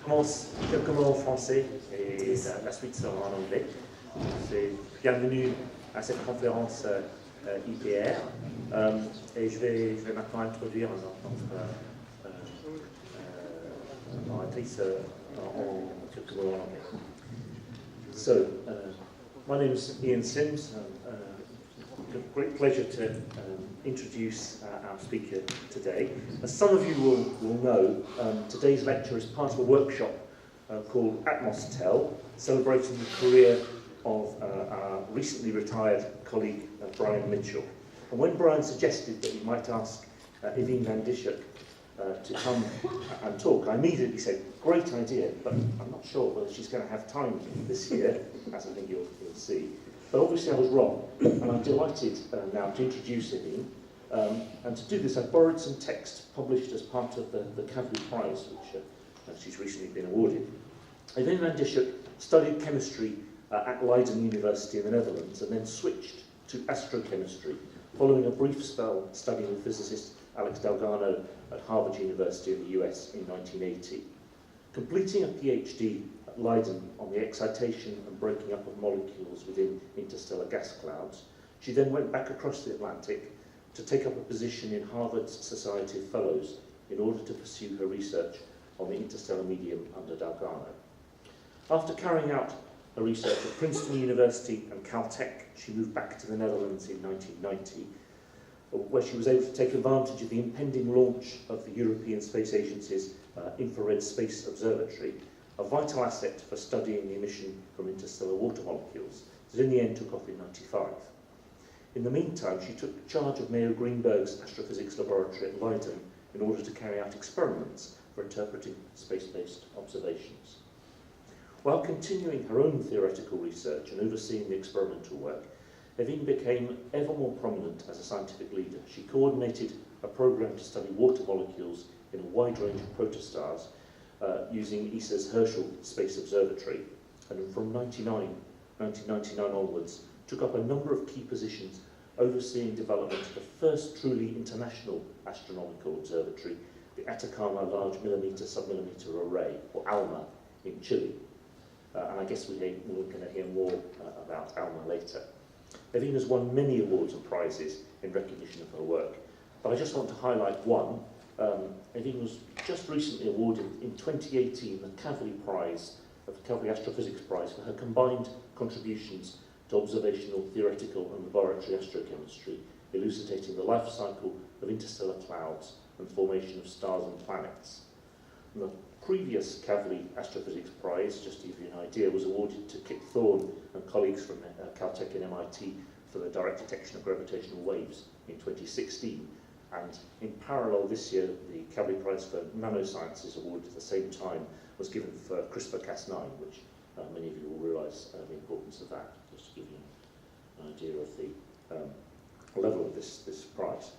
commence quelques mots en français et la suite sera en anglais. Bienvenue à cette conférence IPR et je vais maintenant introduire notre oratrice en quelques mots en anglais. So, my name is Ian Sims. It's a great pleasure to introduce our speaker today. As some of you will know, today's lecture is part of a workshop called Atmostel, celebrating the career of our recently retired colleague Brian Mitchell. And when Brian suggested that we might ask Ewine van Dishoeck to come and talk, I immediately said, great idea, but I'm not sure whether she's going to have time this year, as I think you'll see. But obviously I was wrong, and I'm delighted now to introduce Ewine. And to do this, I've borrowed some text published as part of the Kavli Prize, which she's recently been awarded. Ewine van Dishoeck studied chemistry at Leiden University in the Netherlands, and then switched to astrochemistry, following a brief spell studying with physicist Alex Delgado at Harvard University in the US in 1980. Completing a PhD at Leiden on the excitation and breaking up of molecules within interstellar gas clouds, she then went back across the Atlantic to take up a position in Harvard's Associative Fellows in order to pursue her research on the interstellar medium under Delgado. After carrying out her research at Princeton University and Caltech, she moved back to the Netherlands in 1990, where she was able to take advantage of the impending launch of the European Space Agency's Infrared Space Observatory, a vital asset for studying the emission from interstellar water molecules, that in the end took off in 1995. In the meantime, she took charge of Mayo Greenberg's astrophysics laboratory at Leiden in order to carry out experiments for interpreting space-based observations. While continuing her own theoretical research and overseeing the experimental work, Ewine became ever more prominent as a scientific leader. She coordinated a program to study water molecules in a wide range of protostars using ESA's Herschel Space Observatory, and from 1999 onwards took up a number of key positions overseeing development of the first truly international astronomical observatory, the Atacama Large Millimeter Submillimeter Array, or ALMA, in Chile. And I guess we're going to hear more about ALMA later. Ewine has won many awards and prizes in recognition of her work, but I just want to highlight one. Ewine was just recently awarded in 2018 the Kavli Prize, the Kavli Astrophysics Prize, for her combined contributions to observational, theoretical and laboratory astrochemistry, elucidating the life cycle of interstellar clouds and the formation of stars and planets. And the previous Kavli Astrophysics Prize, just to give you an idea, was awarded to Kip Thorne and colleagues from Caltech and MIT for the direct detection of gravitational waves in 2016. And in parallel this year, the Kavli Prize for Nanosciences awarded at the same time was given for CRISPR-Cas9, which many of you will realise the importance of that, just to give you an idea of the level of this prize.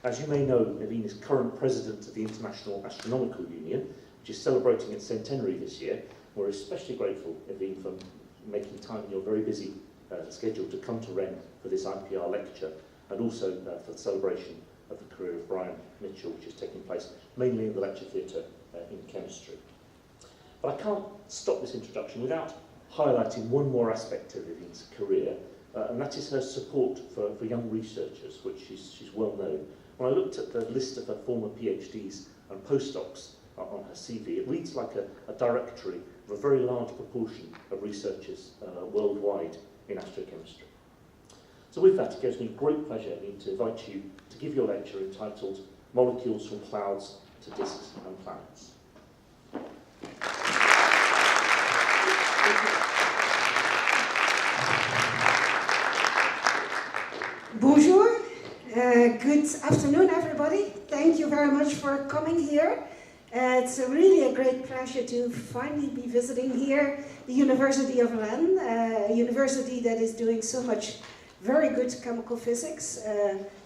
As you may know, Ewine is current president of the International Astronomical Union, which is celebrating its centenary this year. We're especially grateful, Ewine, for making time in your very busy schedule to come to Rennes for this IPR lecture, and also for the celebration of the career of Brian Mitchell, which is taking place mainly in the lecture theatre in chemistry. But I can't stop this introduction without highlighting one more aspect of Ewine's career, and that is her support for young researchers, which she's well known. When I looked at the list of her former PhDs and postdocs on her CV, it reads like a directory of a very large proportion of researchers worldwide in astrochemistry. So with that, it gives me great pleasure to invite you to give your lecture entitled Molecules from Clouds to Disks and Planets. Bonjour, good afternoon everybody. Thank you very much for coming here. It's really a great pleasure to finally be visiting here the University of Rennes, a university that is doing so much very good chemical physics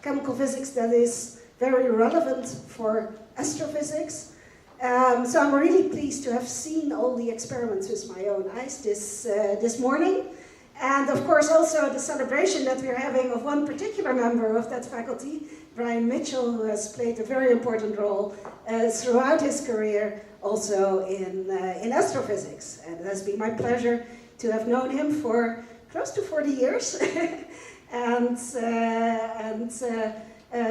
that is very relevant for astrophysics. So I'm really pleased to have seen all the experiments with my own eyes this morning. And of course also the celebration that we're having of one particular member of that faculty, Brian Mitchell, who has played a very important role throughout his career also in astrophysics. And it has been my pleasure to have known him for close to 40 years and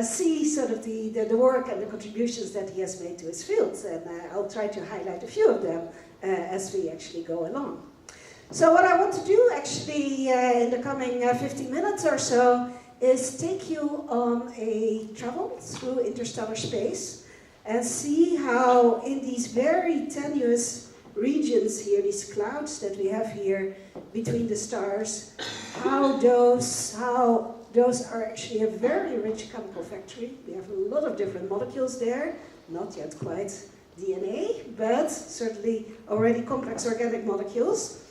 see sort of the work and the contributions that he has made to his field. And I'll try to highlight a few of them as we actually go along. So what I want to do actually in the coming 15 minutes or so is take you on a travel through interstellar space and see how in these very tenuous regions here, these clouds that we have here between the stars, how those are actually a very rich chemical factory. We have a lot of different molecules there, not yet quite DNA, but certainly already complex organic molecules.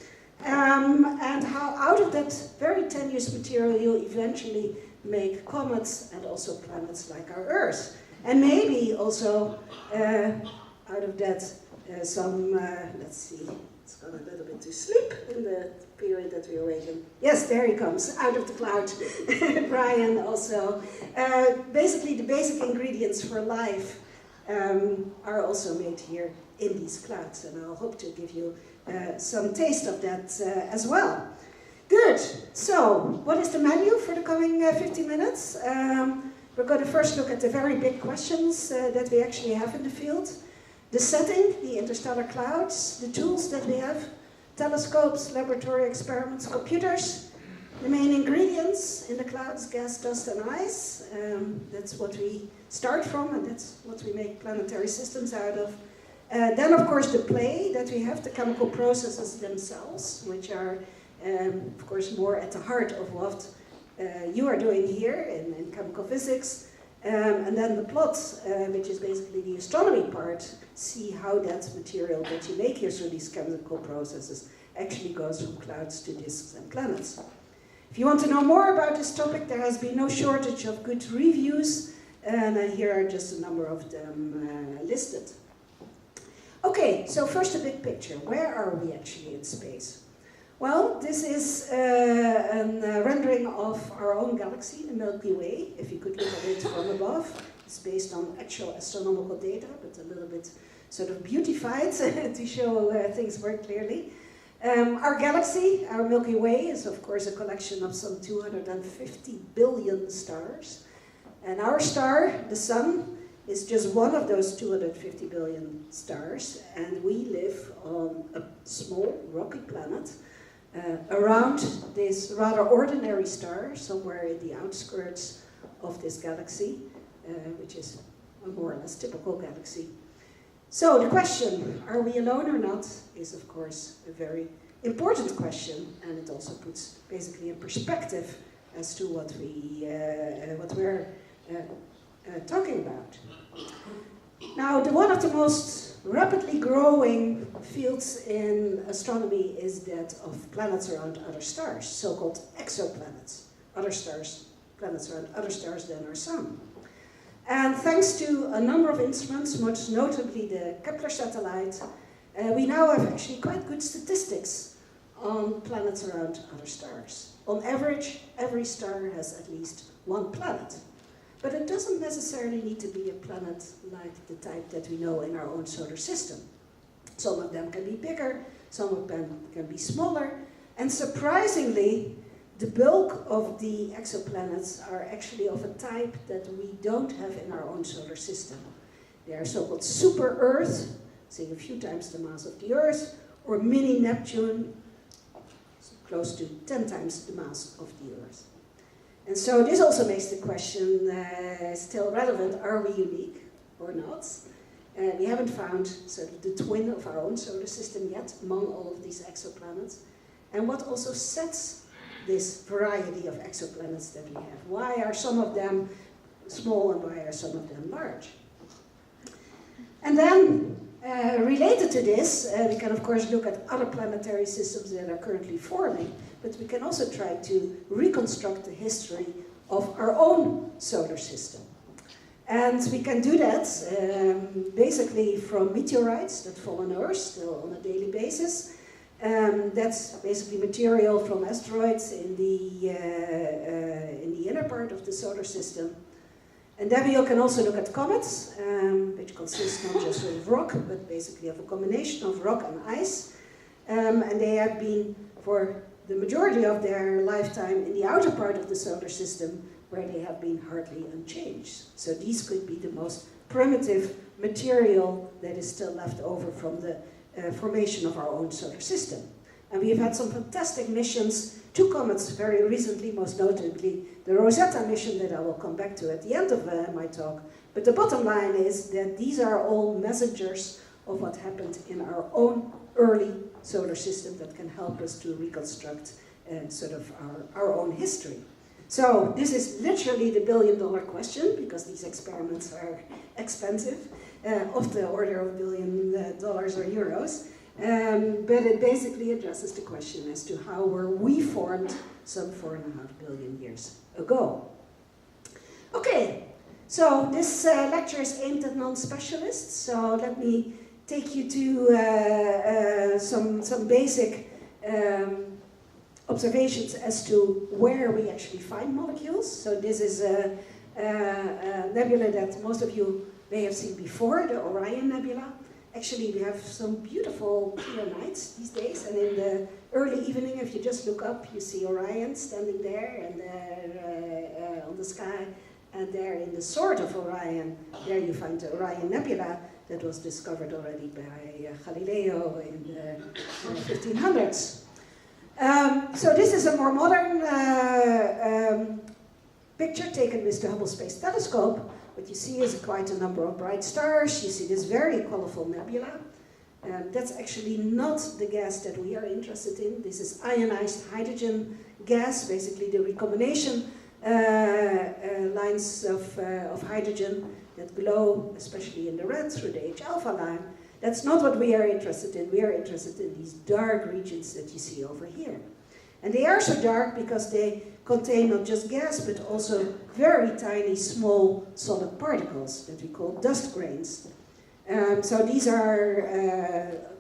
And how out of that very tenuous material you eventually make comets and also planets like our Earth. And maybe also out of that some, let's see, it's gone a little bit to sleep in the period that we are waiting. Yes, there he comes, out of the cloud. Brian also. Basically the basic ingredients for life are also made here in these clouds. And I'll hope to give you some taste of that as well. Good, so what is the menu for the coming 50 minutes? We're going to first look at the very big questions that we actually have in the field. The setting, the interstellar clouds, the tools that we have, telescopes, laboratory experiments, computers, the main ingredients in the clouds, gas, dust and ice. That's what we start from and that's what we make planetary systems out of. Then of course the play that we have, the chemical processes themselves, which are of course more at the heart of what you are doing here in chemical physics. And then the plot, which is basically the astronomy part, see how that material that you make here through these chemical processes actually goes from clouds to disks and planets. If you want to know more about this topic, there has been no shortage of good reviews, and here are just a number of them listed. Okay, so first a big picture. Where are we actually in space? Well, this is a rendering of our own galaxy, the Milky Way, if you could look at it from above. It's based on actual astronomical data, but a little bit sort of beautified to show things more clearly. Our galaxy, our Milky Way, is of course a collection of some 250 billion stars. And our star, the Sun, is just one of those 250 billion stars. And we live on a small rocky planet around this rather ordinary star, somewhere in the outskirts of this galaxy, which is a more or less typical galaxy. So the question, are we alone or not, is of course a very important question, and it also puts basically in perspective as to what we're talking about. Now, one of the most rapidly growing fields in astronomy is that of planets around other stars, so-called exoplanets, other stars, planets around other stars than our Sun. And thanks to a number of instruments, most notably the Kepler satellite, we now have actually quite good statistics on planets around other stars. On average, every star has at least one planet. But it doesn't necessarily need to be a planet like the type that we know in our own solar system. Some of them can be bigger, some of them can be smaller, and surprisingly, the bulk of the exoplanets are actually of a type that we don't have in our own solar system. They are so-called super-Earth, say a few times the mass of the Earth, or mini-Neptune, so close to 10 times the mass of the Earth. And so this also makes the question still relevant, are we unique or not? We haven't found sort of the twin of our own solar system yet among all of these exoplanets. And what also sets this variety of exoplanets that we have? Why are some of them small and why are some of them large? And then, related to this, we can of course look at other planetary systems that are currently forming, but we can also try to reconstruct the history of our own solar system. And we can do that basically from meteorites that fall on Earth still on a daily basis, That's basically material from asteroids in the inner part of the solar system. And then you can also look at comets, which consist not just of rock, but basically of a combination of rock and ice. And they have been, for the majority of their lifetime, in the outer part of the solar system, where they have been hardly unchanged. So these could be the most primitive material that is still left over from the formation of our own solar system. And we have had some fantastic missions to comets very recently, most notably the Rosetta mission that I will come back to at the end of my talk. But the bottom line is that these are all messengers of what happened in our own early solar system that can help us to reconstruct sort of our own history. So this is literally the billion-dollar question, because these experiments are expensive, of the order of $1 billion or euros. But it basically addresses the question as to how were we formed some 4.5 billion years ago. Okay, so this lecture is aimed at non-specialists, so let me take you to some basic observations as to where we actually find molecules. So this is a nebula that most of you may have seen before, the Orion Nebula. Actually, we have some beautiful clear nights these days, and in the early evening, if you just look up, you see Orion standing there and on the sky, and there in the sword of Orion, there you find the Orion Nebula that was discovered already by Galileo in the 1500s. So this is a more modern picture taken with the Hubble Space Telescope. What you see is quite a number of bright stars. You see this very colorful nebula. That's actually not the gas that we are interested in. This is ionized hydrogen gas, basically the recombination lines of hydrogen that glow, especially in the red, through the H-alpha line. That's not what we are interested in. We are interested in these dark regions that you see over here. And they are so dark because they contain not just gas, but also very tiny, small, solid particles that we call dust grains. So these are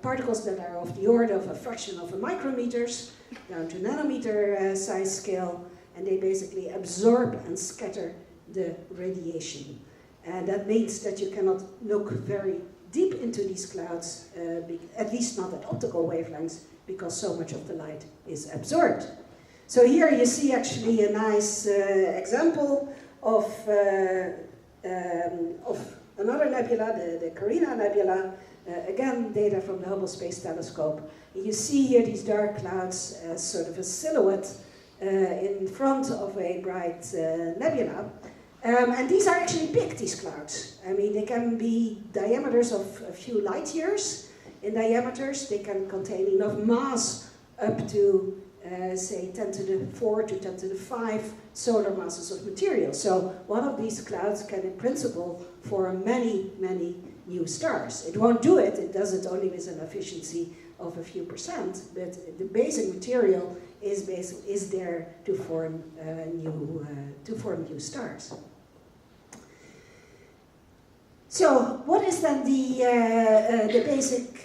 particles that are of the order of a fraction of a micrometers down to nanometer size scale, and they basically absorb and scatter the radiation. And that means that you cannot look very deep into these clouds, at least not at optical wavelengths, because so much of the light is absorbed. So here you see actually a nice example of another nebula, the Carina Nebula, again data from the Hubble Space Telescope. And you see here these dark clouds as sort of a silhouette in front of a bright nebula. And these are actually big, these clouds. I mean, they can be diameters of a few light years in diameters. They can contain enough mass up to, say, 10 to the 4 to 10 to the 5 solar masses of material. So one of these clouds can, in principle, form many, many new stars. It won't do it. It does it only with an efficiency of a few percent. But the basic material is there to form new stars. So, what is then the basic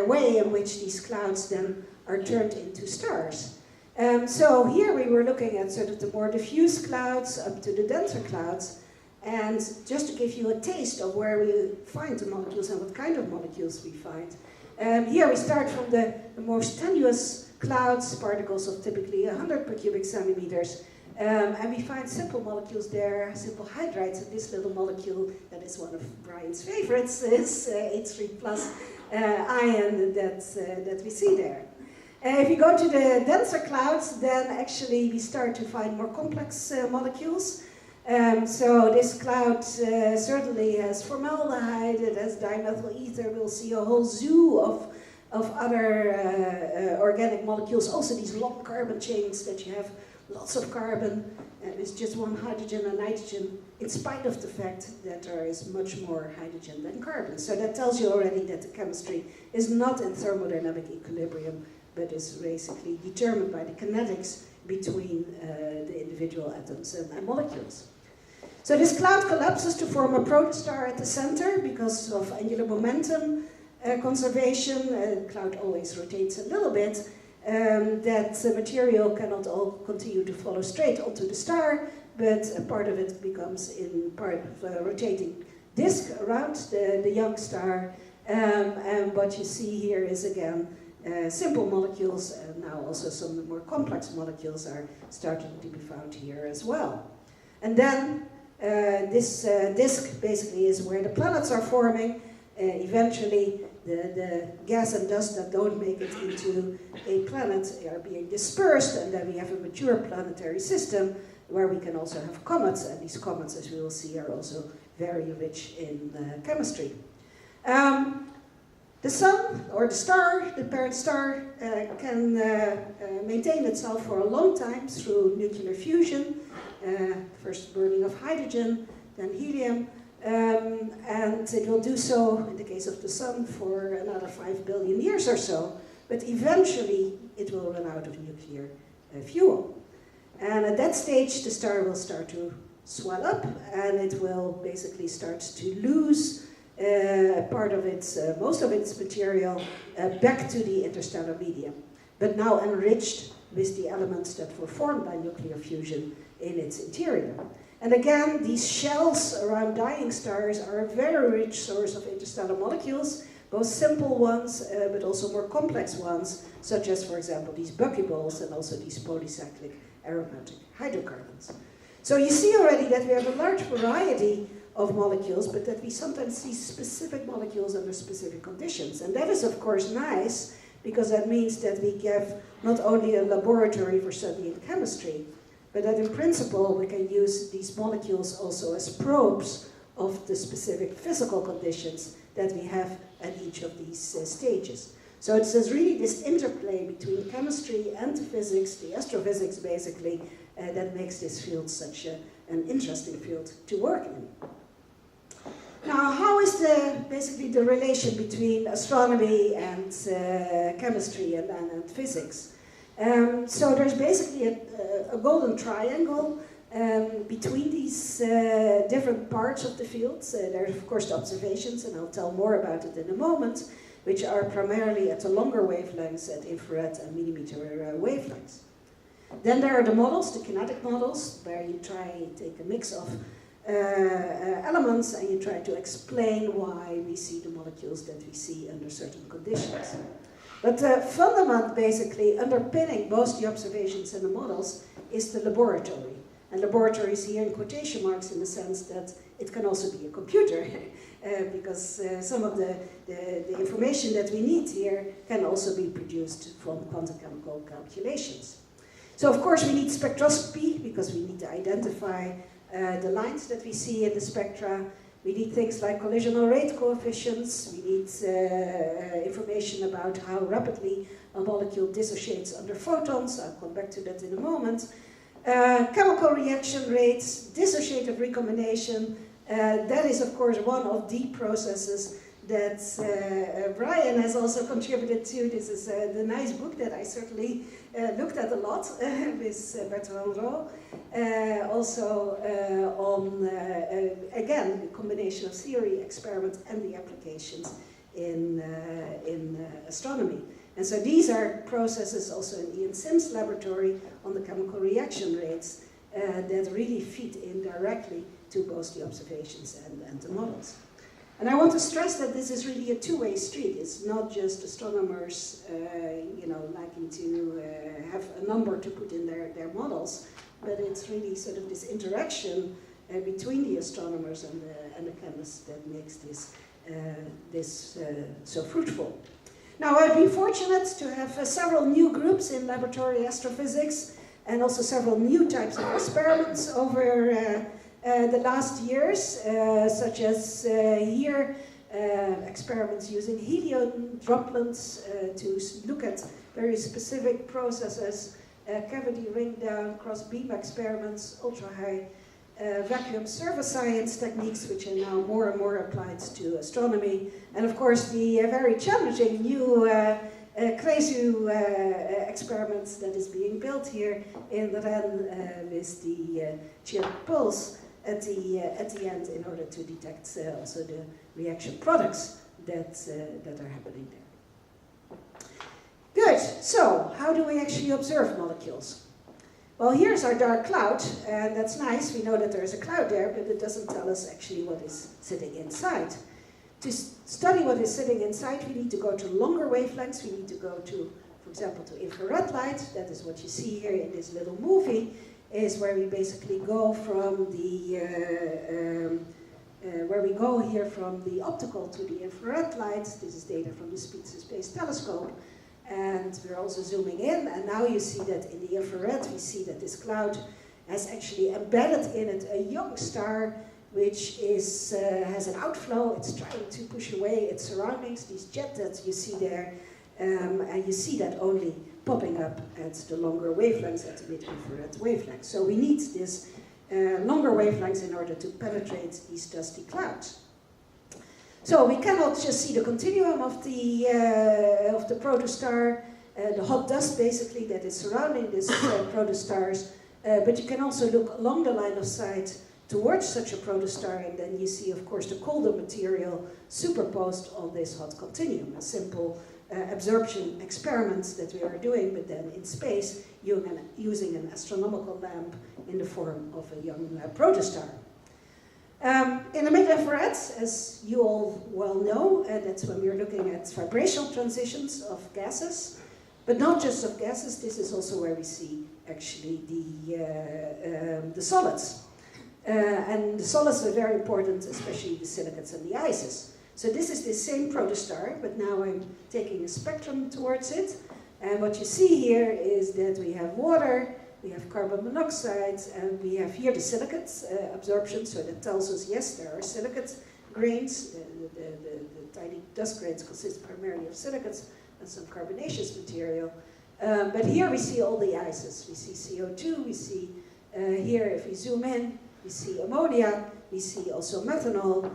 way in which these clouds then are turned into stars? So here we were looking at sort of the more diffuse clouds up to the denser clouds, and just to give you a taste of where we find the molecules and what kind of molecules we find. Here we start from the most tenuous clouds, particles of typically 100 per cubic centimeters, and we find simple molecules there, simple hydrides, and this little molecule that is one of Brian's favorites is H3 plus ion that we see there. If you go to the denser clouds, then actually we start to find more complex molecules. So this cloud certainly has formaldehyde, it has dimethyl ether. We'll see a whole zoo of other organic molecules. Also these long carbon chains that you have lots of carbon, with just one hydrogen and nitrogen, in spite of the fact that there is much more hydrogen than carbon. So that tells you already that the chemistry is not in thermodynamic equilibrium, but is basically determined by the kinetics between the individual atoms and molecules. So this cloud collapses to form a protostar at the center because of angular momentum conservation. The cloud always rotates a little bit. That material cannot all continue to follow straight onto the star, but a part of it becomes in part of a rotating disk around the young star. And what you see here is again simple molecules, and now also some more complex molecules are starting to be found here as well. And then this disk basically is where the planets are forming. Eventually the gas and dust that don't make it into a planet are being dispersed, and then we have a mature planetary system where we can also have comets, and these comets, as we will see, are also very rich in chemistry. The sun, or the star, the parent star, can maintain itself for a long time through nuclear fusion, first burning of hydrogen, then helium, and it will do so, in the case of the sun, for another 5 billion years or so, but eventually it will run out of nuclear fuel. And at that stage, the star will start to swell up, and it will basically start to lose part of its, most of its material back to the interstellar medium, but now enriched with the elements that were formed by nuclear fusion in its interior. And again, these shells around dying stars are a very rich source of interstellar molecules, both simple ones, but also more complex ones, such as, for example, these buckyballs and also these polycyclic aromatic hydrocarbons. So you see already that we have a large variety of molecules, but that we sometimes see specific molecules under specific conditions. And that is, of course, nice, because that means that we have not only a laboratory for studying chemistry, but that in principle we can use these molecules also as probes of the specific physical conditions that we have at each of these stages. So it's really this interplay between chemistry and physics, the astrophysics basically, that makes this field such an interesting field to work in. Now, how is basically the relation between astronomy and chemistry and physics? So there's basically a golden triangle between these different parts of the field. There's of course the observations, and I'll tell more about it in a moment, which are primarily at the longer wavelengths, at infrared and millimeter wavelengths. Then there are the models, the kinetic models, where you try and take a mix of elements and you try to explain why we see the molecules that we see under certain conditions. But the fundament, basically, underpinning both the observations and the models is the laboratory. And laboratory is here in quotation marks in the sense that it can also be a computer, because some of the information that we need here can also be produced from quantum chemical calculations. So, of course, we need spectroscopy, because we need to identify the lines that we see in the spectra. We need things like collisional rate coefficients. We need information about how rapidly a molecule dissociates under photons. I'll come back to that in a moment. Chemical reaction rates, dissociative recombination. That is, of course, one of the processes that Brian has also contributed to. This is the nice book that I certainly looked at a lot with Bertrand Rowe. Also on, again, the combination of theory, experiment, and the applications in astronomy. And so these are processes also in Ian Sims' laboratory on the chemical reaction rates that really feed in directly to both the observations and the models. And I want to stress that this is really a two-way street. It's not just astronomers, liking to have a number to put in their models, but it's really sort of this interaction between the astronomers and the chemists that makes this so fruitful. Now, I've been fortunate to have several new groups in laboratory astrophysics, and also several new types of experiments over the last years, such as here, experiments using helium droplets to look at very specific processes, cavity ring down, cross beam experiments, ultra-high vacuum surface science techniques, which are now more and more applied to astronomy, and of course the very challenging new Cresu experiments that is being built here in Rennes with the chirp pulse at the end in order to detect also the reaction products that are happening there. Good, so how do we actually observe molecules? Well, here's our dark cloud, and that's nice. We know that there's a cloud there, but it doesn't tell us actually what is sitting inside. To study what is sitting inside, we need to go to longer wavelengths. We need to go to, for example, to infrared light. That is what you see here in this little movie, is where we basically go from the from the optical to the infrared light. This is data from the Spitzer Space Telescope. And we're also zooming in, and now you see that in the infrared, we see that this cloud has actually embedded in it a young star, which is, has an outflow. It's trying to push away its surroundings, these jet that you see there, and you see that only popping up at the longer wavelengths, at the mid-infrared wavelengths. So we need this longer wavelengths in order to penetrate these dusty clouds. So we cannot just see the continuum of the protostar, the hot dust basically that is surrounding this protostars, but you can also look along the line of sight towards such a protostar, and then you see, of course, the colder material superposed on this hot continuum. A simple absorption experiment that we are doing, but then in space, using an astronomical lamp in the form of a young protostar. In the mid-infrared, as you all well know, that's when we're looking at vibrational transitions of gases, but not just of gases. This is also where we see actually the solids. And the solids are very important, especially the silicates and the ices. So this is the same protostar, but now I'm taking a spectrum towards it. And what you see here is that we have water, we have carbon monoxide, and we have here the silicates absorption, so that tells us, yes, there are silicate grains. The tiny dust grains consist primarily of silicates and some carbonaceous material. But here we see all the ices. We see CO2, we see here, if we zoom in, we see ammonia, we see also methanol,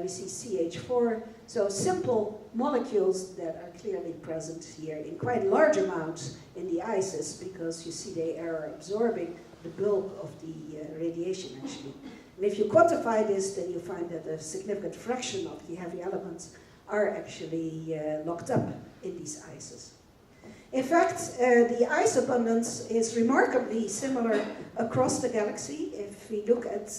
we see CH4. So simple molecules that are clearly present here in quite large amounts in the ices, because you see they are absorbing the bulk of the radiation actually. And if you quantify this, then you find that a significant fraction of the heavy elements are actually locked up in these ices. In fact, the ice abundance is remarkably similar across the galaxy. If we look at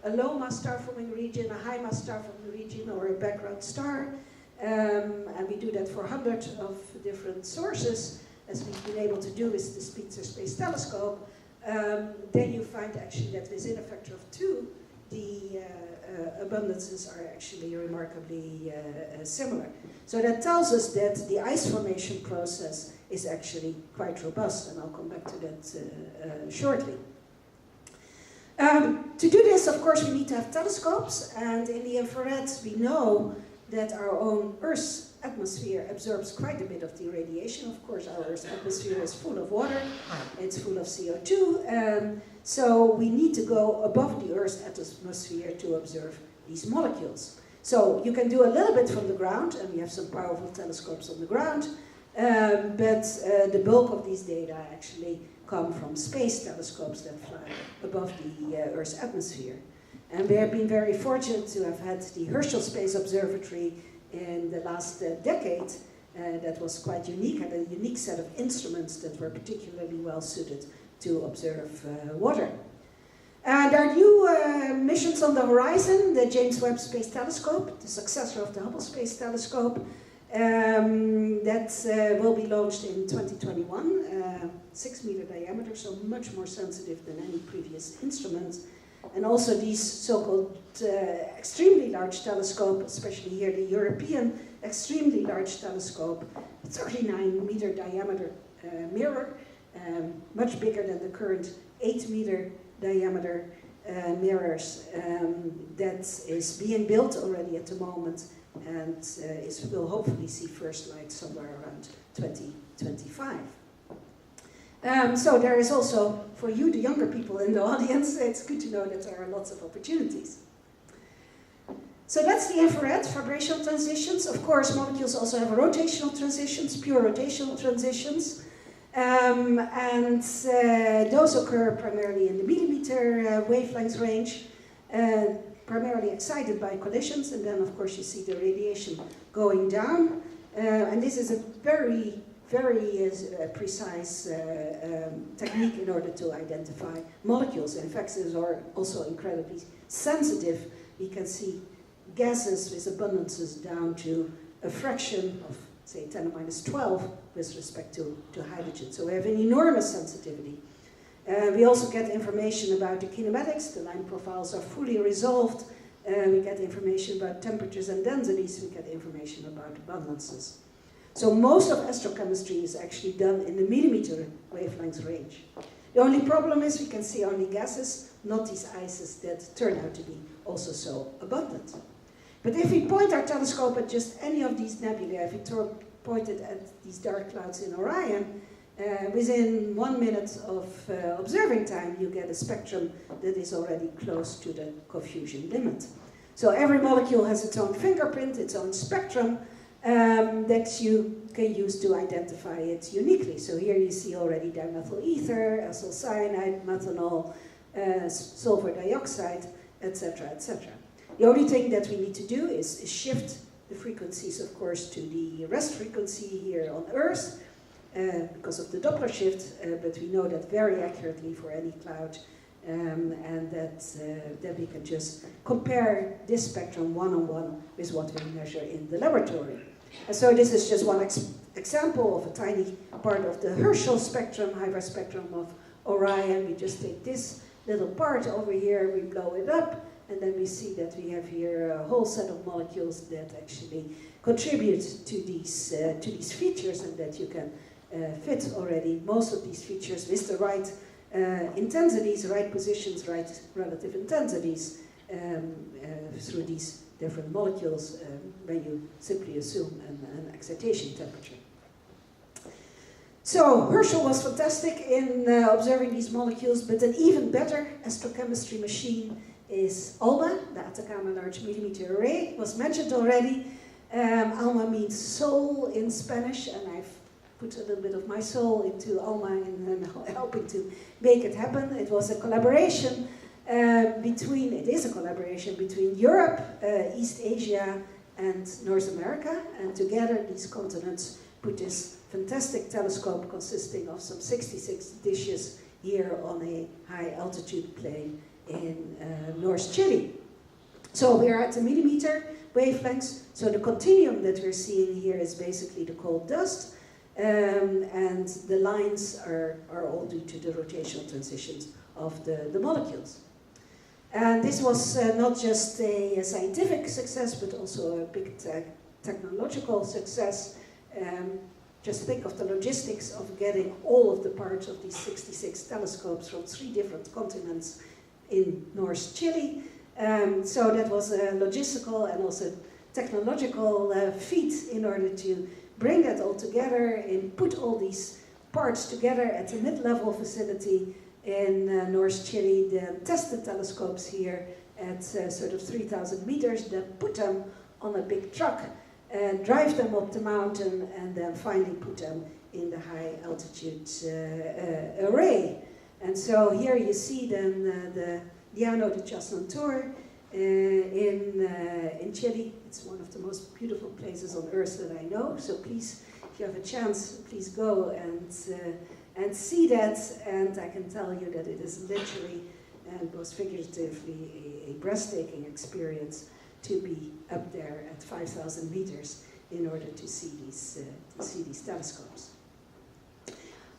a low mass star forming region, a high mass star forming region, or a background star, and we do that for hundreds of different sources, as we've been able to do with the Spitzer Space Telescope, then you find actually that within a factor of 2, the abundances are actually remarkably similar. So that tells us that the ice formation process is actually quite robust, and I'll come back to that shortly. To do this, of course, we need to have telescopes, and in the infrared we know that our own Earth's atmosphere absorbs quite a bit of the radiation. Of course, our Earth's atmosphere is full of water, it's full of CO2, so we need to go above the Earth's atmosphere to observe these molecules. So you can do a little bit from the ground, and we have some powerful telescopes on the ground, but the bulk of these data actually come from space telescopes that fly above the Earth's atmosphere. And we have been very fortunate to have had the Herschel Space Observatory in the last decade. That was quite unique, had a unique set of instruments that were particularly well suited to observe water. There are new missions on the horizon, the James Webb Space Telescope, the successor of the Hubble Space Telescope, that will be launched in 2021, 6-meter diameter, so much more sensitive than any previous instrument. And also these so-called extremely large telescope, especially here the European extremely large telescope, 39-meter diameter mirror, much bigger than the current 8-meter diameter mirrors that is being built already at the moment, and will hopefully see first light somewhere around 2025. So there is also, for you, the younger people in the audience, it's good to know that there are lots of opportunities. So that's the infrared, vibrational transitions. Of course, molecules also have rotational transitions, pure rotational transitions. And those occur primarily in the millimeter wavelength range. primarily excited by collisions, and then of course you see the radiation going down. And this is a very, very precise technique in order to identify molecules. In fact, these are also incredibly sensitive. We can see gases with abundances down to a fraction of, say, 10 to minus 12 with respect to hydrogen. So we have an enormous sensitivity. We also get information about the kinematics. The line profiles are fully resolved. We get information about temperatures and densities. We get information about abundances. So most of astrochemistry is actually done in the millimeter wavelength range. The only problem is we can see only gases, not these ices that turn out to be also so abundant. But if we point our telescope at just any of these nebulae, if we point it at these dark clouds in Orion, within 1 minute of observing time, you get a spectrum that is already close to the confusion limit. So every molecule has its own fingerprint, its own spectrum, that you can use to identify it uniquely. So here you see already dimethyl ether, acyl cyanide, methanol, sulfur dioxide, etc., etc. The only thing that we need to do is shift the frequencies, of course, to the rest frequency here on Earth, because of the Doppler shift, but we know that very accurately for any cloud, and that we can just compare this spectrum one-on-one with what we measure in the laboratory. And so this is just one example of a tiny part of the Herschel spectrum, Hydra spectrum of Orion. We just take this little part over here, we blow it up, and then we see that we have here a whole set of molecules that actually contribute to these features, and that you can fit already most of these features with the right intensities, right positions, right relative intensities through these different molecules when you simply assume an excitation temperature. So Herschel was fantastic in observing these molecules, but an even better astrochemistry machine is ALMA, the Atacama Large Millimeter Array. It was mentioned already. ALMA means soul in Spanish, and I've put a little bit of my soul into ALMA and helping to make it happen. It was a collaboration it is a collaboration between Europe, East Asia, and North America, and together these continents put this fantastic telescope consisting of some 66 dishes here on a high altitude plane in North Chile. So we are at the millimeter wavelengths, so the continuum that we're seeing here is basically the cold dust, and the lines are all due to the rotational transitions of the molecules. And this was not just a scientific success, but also a big technological success. Just think of the logistics of getting all of the parts of these 66 telescopes from 3 different continents in North Chile. So that was a logistical and also technological feat in order to bring that all together and put all these parts together at a mid-level facility in North Chile, then test the telescopes here at sort of 3,000 meters, then put them on a big truck and drive them up the mountain, and then finally put them in the high altitude array. And so here you see then the Llano de Chasnantor in Chile. It's one of the most beautiful places on earth that I know, so please, if you have a chance, please go and see that, and I can tell you that it is literally and most figuratively a breathtaking experience to be up there at 5,000 meters in order to see these telescopes.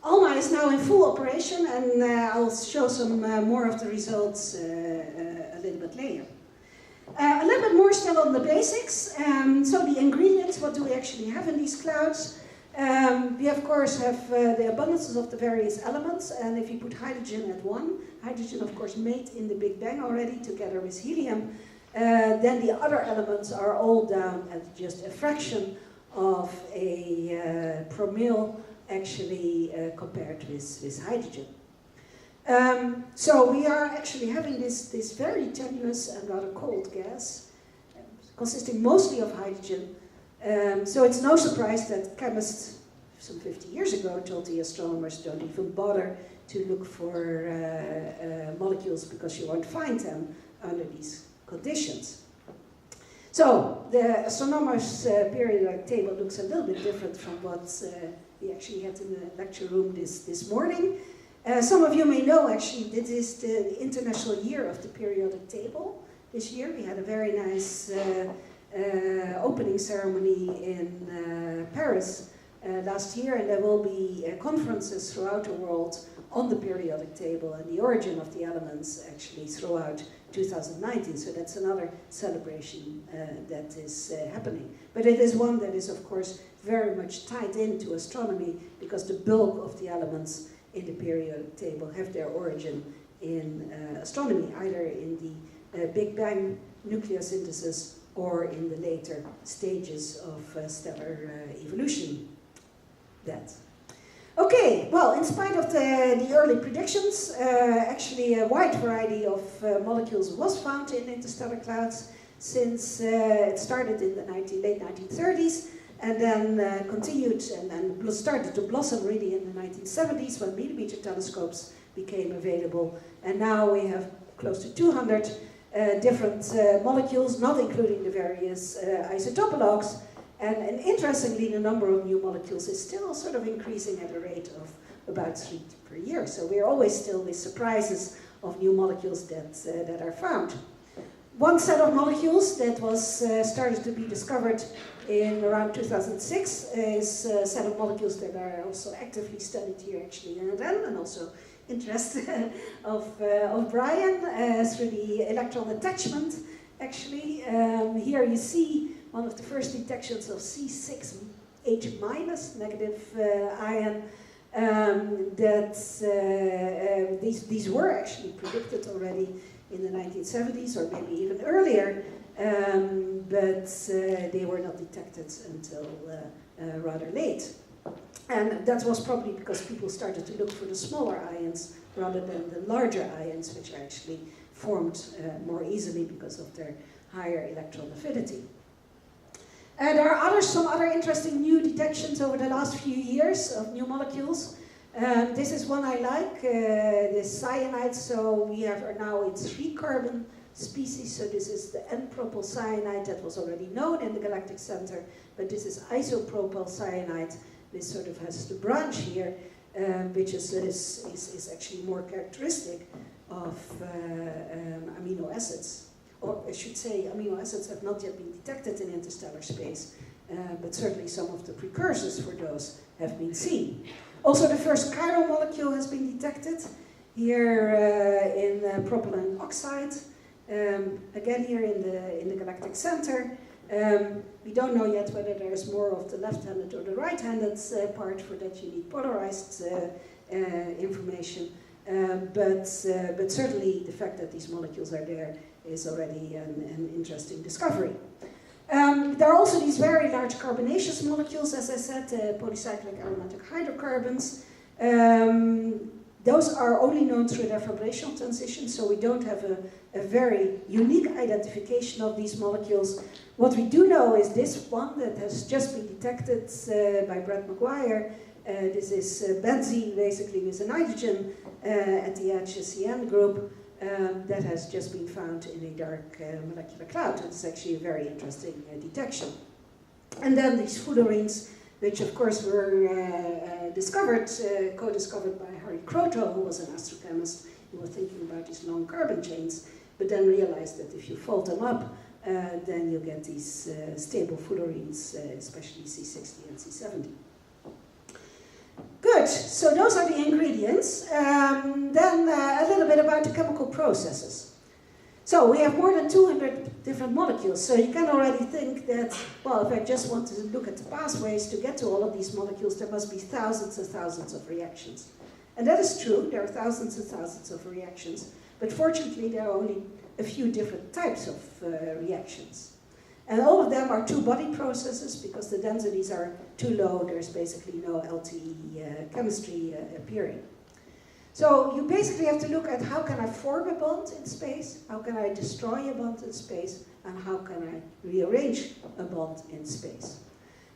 ALMA is now in full operation, and I'll show some more of the results a little bit later. A little bit more still on the basics. So the ingredients, what do we actually have in these clouds? We of course have the abundances of the various elements, and if you put hydrogen at 1, hydrogen of course made in the Big Bang already together with helium, then the other elements are all down at just a fraction of a promille actually compared with hydrogen. So we are actually having this very tenuous and rather cold gas, consisting mostly of hydrogen. So it's no surprise that chemists some 50 years ago told the astronomers don't even bother to look for molecules because you won't find them under these conditions. So the astronomer's periodic table looks a little bit different from what we actually had in the lecture room this morning. Some of you may know actually that this is the International Year of the Periodic Table. This year we had a very nice opening ceremony in Paris last year, and there will be conferences throughout the world on the periodic table and the origin of the elements actually throughout 2019. So that's another celebration that is happening. But it is one that is of course very much tied into astronomy, because the bulk of the elements in the periodic table have their origin in astronomy, either in the Big Bang nucleosynthesis or in the later stages of stellar evolution. Okay, well, in spite of the early predictions, actually a wide variety of molecules was found in interstellar clouds since it started in the late 1930s, and then continued and started to blossom really in the 1970s when millimeter telescopes became available. And now we have close to 200 different molecules, not including the various isotopologues. And interestingly, the number of new molecules is still sort of increasing at a rate of about 3 per year. So we're always still with surprises of new molecules that are found. One set of molecules that was started to be discovered in around 2006 is a set of molecules that are also actively studied here actually in Rennes, and also interest of Brian through the Electron Attachment actually. Here you see one of the first detections of C6H- negative ion. These were actually predicted already in the 1970s or maybe even earlier, but they were not detected until rather late. And that was probably because people started to look for the smaller ions rather than the larger ions, which are actually formed more easily because of their higher electron affinity. There are some other interesting new detections over the last few years of new molecules. This is one I like, the cyanide. So we are now in 3 carbon species. So this is the N-propyl cyanide that was already known in the galactic center, but this is isopropyl cyanide. This sort of has the branch here, which is actually more characteristic of amino acids. Or I should say, amino acids have not yet been detected in interstellar space, but certainly some of the precursors for those have been seen. Also, the first chiral molecule has been detected here in propylene oxide, again here in the galactic center. We don't know yet whether there's more of the left-handed or the right-handed part. For that you need polarized information, but certainly the fact that these molecules are there is already an interesting discovery. There are also these very large carbonaceous molecules, as I said, polycyclic aromatic hydrocarbons. Those are only known through their vibrational transition, so we don't have a very unique identification of these molecules. What we do know is this one that has just been detected by Brett McGuire. This is benzene, basically with a nitrogen at the edge, a CN group. That has just been found in a dark molecular cloud. It's actually a very interesting detection. And then these fullerenes, which of course were co-discovered by Harry Kroto, who was an astrochemist. He was thinking about these long carbon chains, but then realized that if you fold them up, then you get these stable fullerenes, especially C60 and C70. Good, so those are the ingredients. Then a little bit about the chemical processes. So we have more than 200 different molecules, so you can already think that, well, if I just want to look at the pathways to get to all of these molecules, there must be thousands and thousands of reactions. And that is true, there are thousands and thousands of reactions, but fortunately there are only a few different types of reactions. And all of them are two-body processes because the densities are too low. There's basically no LTE chemistry appearing. So you basically have to look at how can I form a bond in space, how can I destroy a bond in space, and how can I rearrange a bond in space.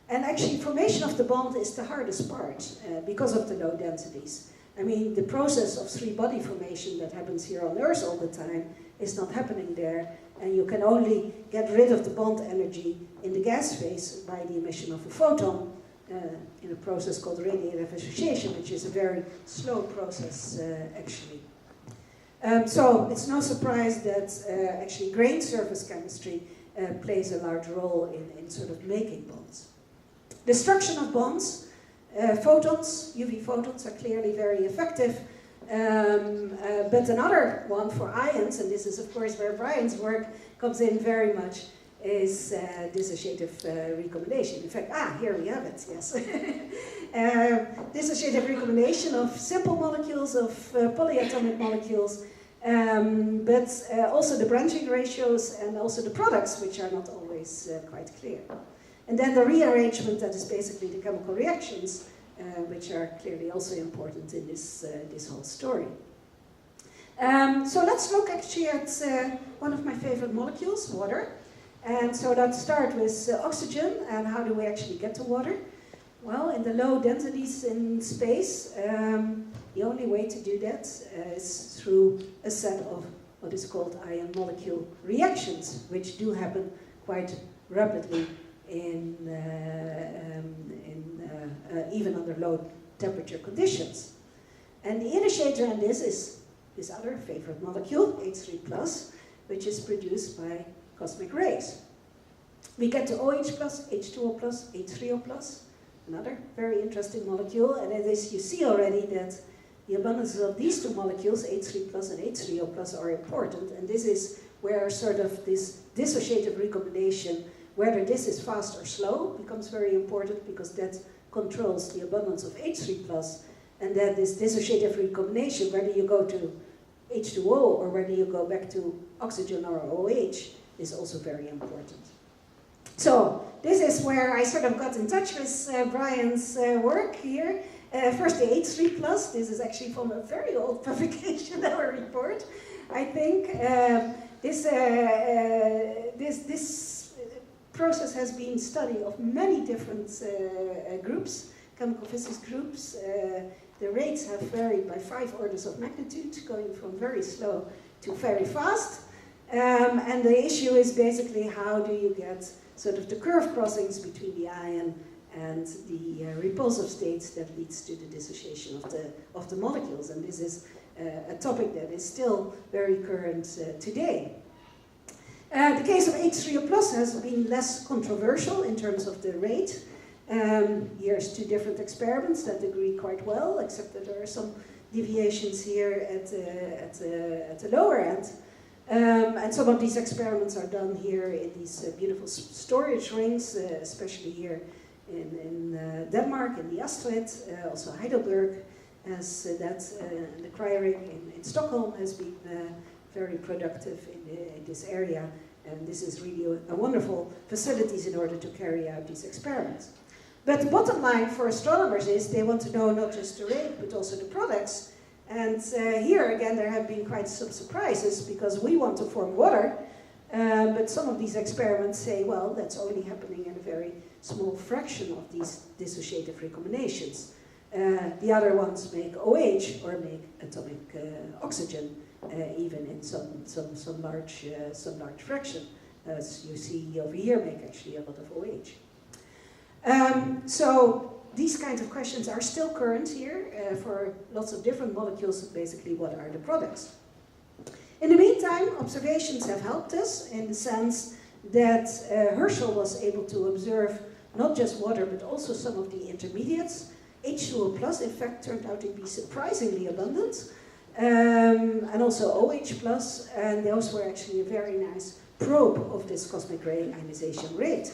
And actually, formation of the bond is the hardest part because of the low densities. I mean, the process of three-body formation that happens here on Earth all the time is not happening there, and you can only get rid of the bond energy in the gas phase by the emission of a photon in a process called radiative association, which is a very slow process actually. So it's no surprise that actually grain surface chemistry plays a large role in sort of making bonds. Destruction of bonds, photons, UV photons are clearly very effective, but another one for ions, and this is of course where Brian's work comes in very much, is dissociative recombination. In fact, here we have it, yes. Dissociative recombination of simple molecules, of polyatomic molecules, but also the branching ratios and also the products, which are not always quite clear. And then the rearrangement, that is basically the chemical reactions, which are clearly also important in this, this whole story. So let's look actually at one of my favorite molecules, water. And so let's start with oxygen, and how do we actually get to water? Well, in the low densities in space, the only way to do that is through a set of what is called ion molecule reactions, which do happen quite rapidly even under low temperature conditions. And the initiator in this is this other favorite molecule, H3+, which is produced by cosmic rays. We get to OH+, H2O+, H3O+, another very interesting molecule, and it is, you see already that the abundances of these two molecules, H3+ and H3O+, are important, and this is where sort of this dissociative recombination, whether this is fast or slow, becomes very important, because that controls the abundance of H3+, and then this dissociative recombination, whether you go to H2O or whether you go back to oxygen or OH, is also very important. So this is where I sort of got in touch with Brian's work here. First the H3+, this is actually from a very old publication, our report, I think. This process has been studied of many different groups, chemical physics groups. The rates have varied by 5 orders of magnitude, going from very slow to very fast. And the issue is basically how do you get sort of the curve crossings between the ion and the repulsive states that leads to the dissociation of the molecules. And this is a topic that is still very current today. The case of H3O+ has been less controversial in terms of the rate. Here's 2 different experiments that agree quite well, except that there are some deviations here at the lower end. And some of these experiments are done here in these beautiful storage rings, especially here in Denmark, in the Institut, also Heidelberg, as that the cryo-ring in Stockholm has been very productive in this area. And this is really a wonderful facilities in order to carry out these experiments. But the bottom line for astronomers is they want to know not just the rate, but also the products. And here again, there have been quite some surprises, because we want to form water, but some of these experiments say, well, that's only happening in a very small fraction of these dissociative recombinations. The other ones make OH or make atomic oxygen, even in some large fraction, as you see over here, make actually a lot of OH. So these kinds of questions are still current here for lots of different molecules. Basically, what are the products? In the meantime, observations have helped us in the sense that Herschel was able to observe not just water, but also some of the intermediates. H2O+, in fact, turned out to be surprisingly abundant, and also OH+, and those were actually a very nice probe of this cosmic ray ionization rate.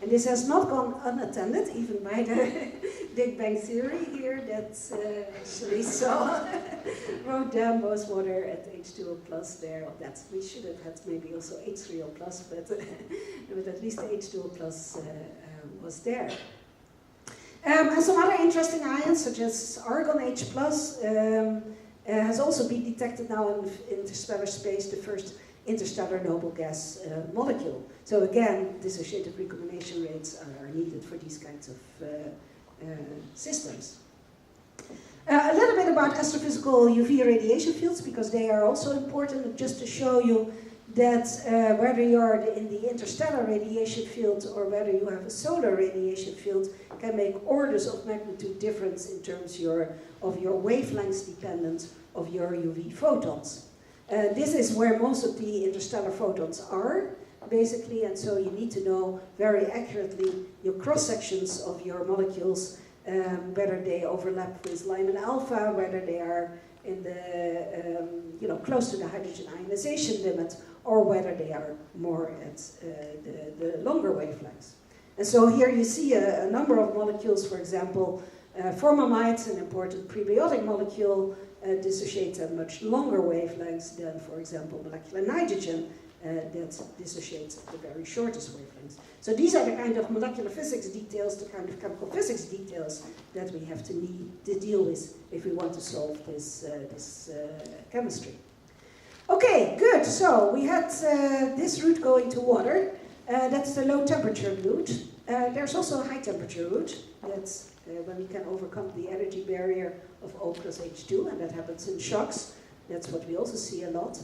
And this has not gone unattended, even by the Big Bang Theory here, that actually wrote down both water at H2O+ there. That we should have had maybe also H3O+, but at least the H2O+ was there. And some other interesting ions, such as argon H+, has also been detected now in interstellar space, the first interstellar noble gas molecule. So again, dissociative recombination rates are needed for these kinds of systems. A little bit about astrophysical UV radiation fields, because they are also important, just to show you that whether you're in the interstellar radiation field or whether you have a solar radiation field can make orders of magnitude difference in terms of your wavelengths dependent of your UV photons. This is where most of the interstellar photons are, basically, and so you need to know very accurately your cross-sections of your molecules, whether they overlap with Lyman alpha, whether they are in the, close to the hydrogen ionization limit, or whether they are more at the longer wavelengths. And so here you see a number of molecules, for example, formamide, an important prebiotic molecule, dissociates at much longer wavelengths than, for example, molecular nitrogen, that dissociates at the very shortest wavelengths. So these are the kind of molecular physics details, the kind of chemical physics details that we have to deal with if we want to solve this chemistry. Okay, good. So we had this route going to water. That's the low temperature route. There's also a high temperature route. That's when we can overcome the energy barrier of O plus H2, and that happens in shocks. That's what we also see a lot.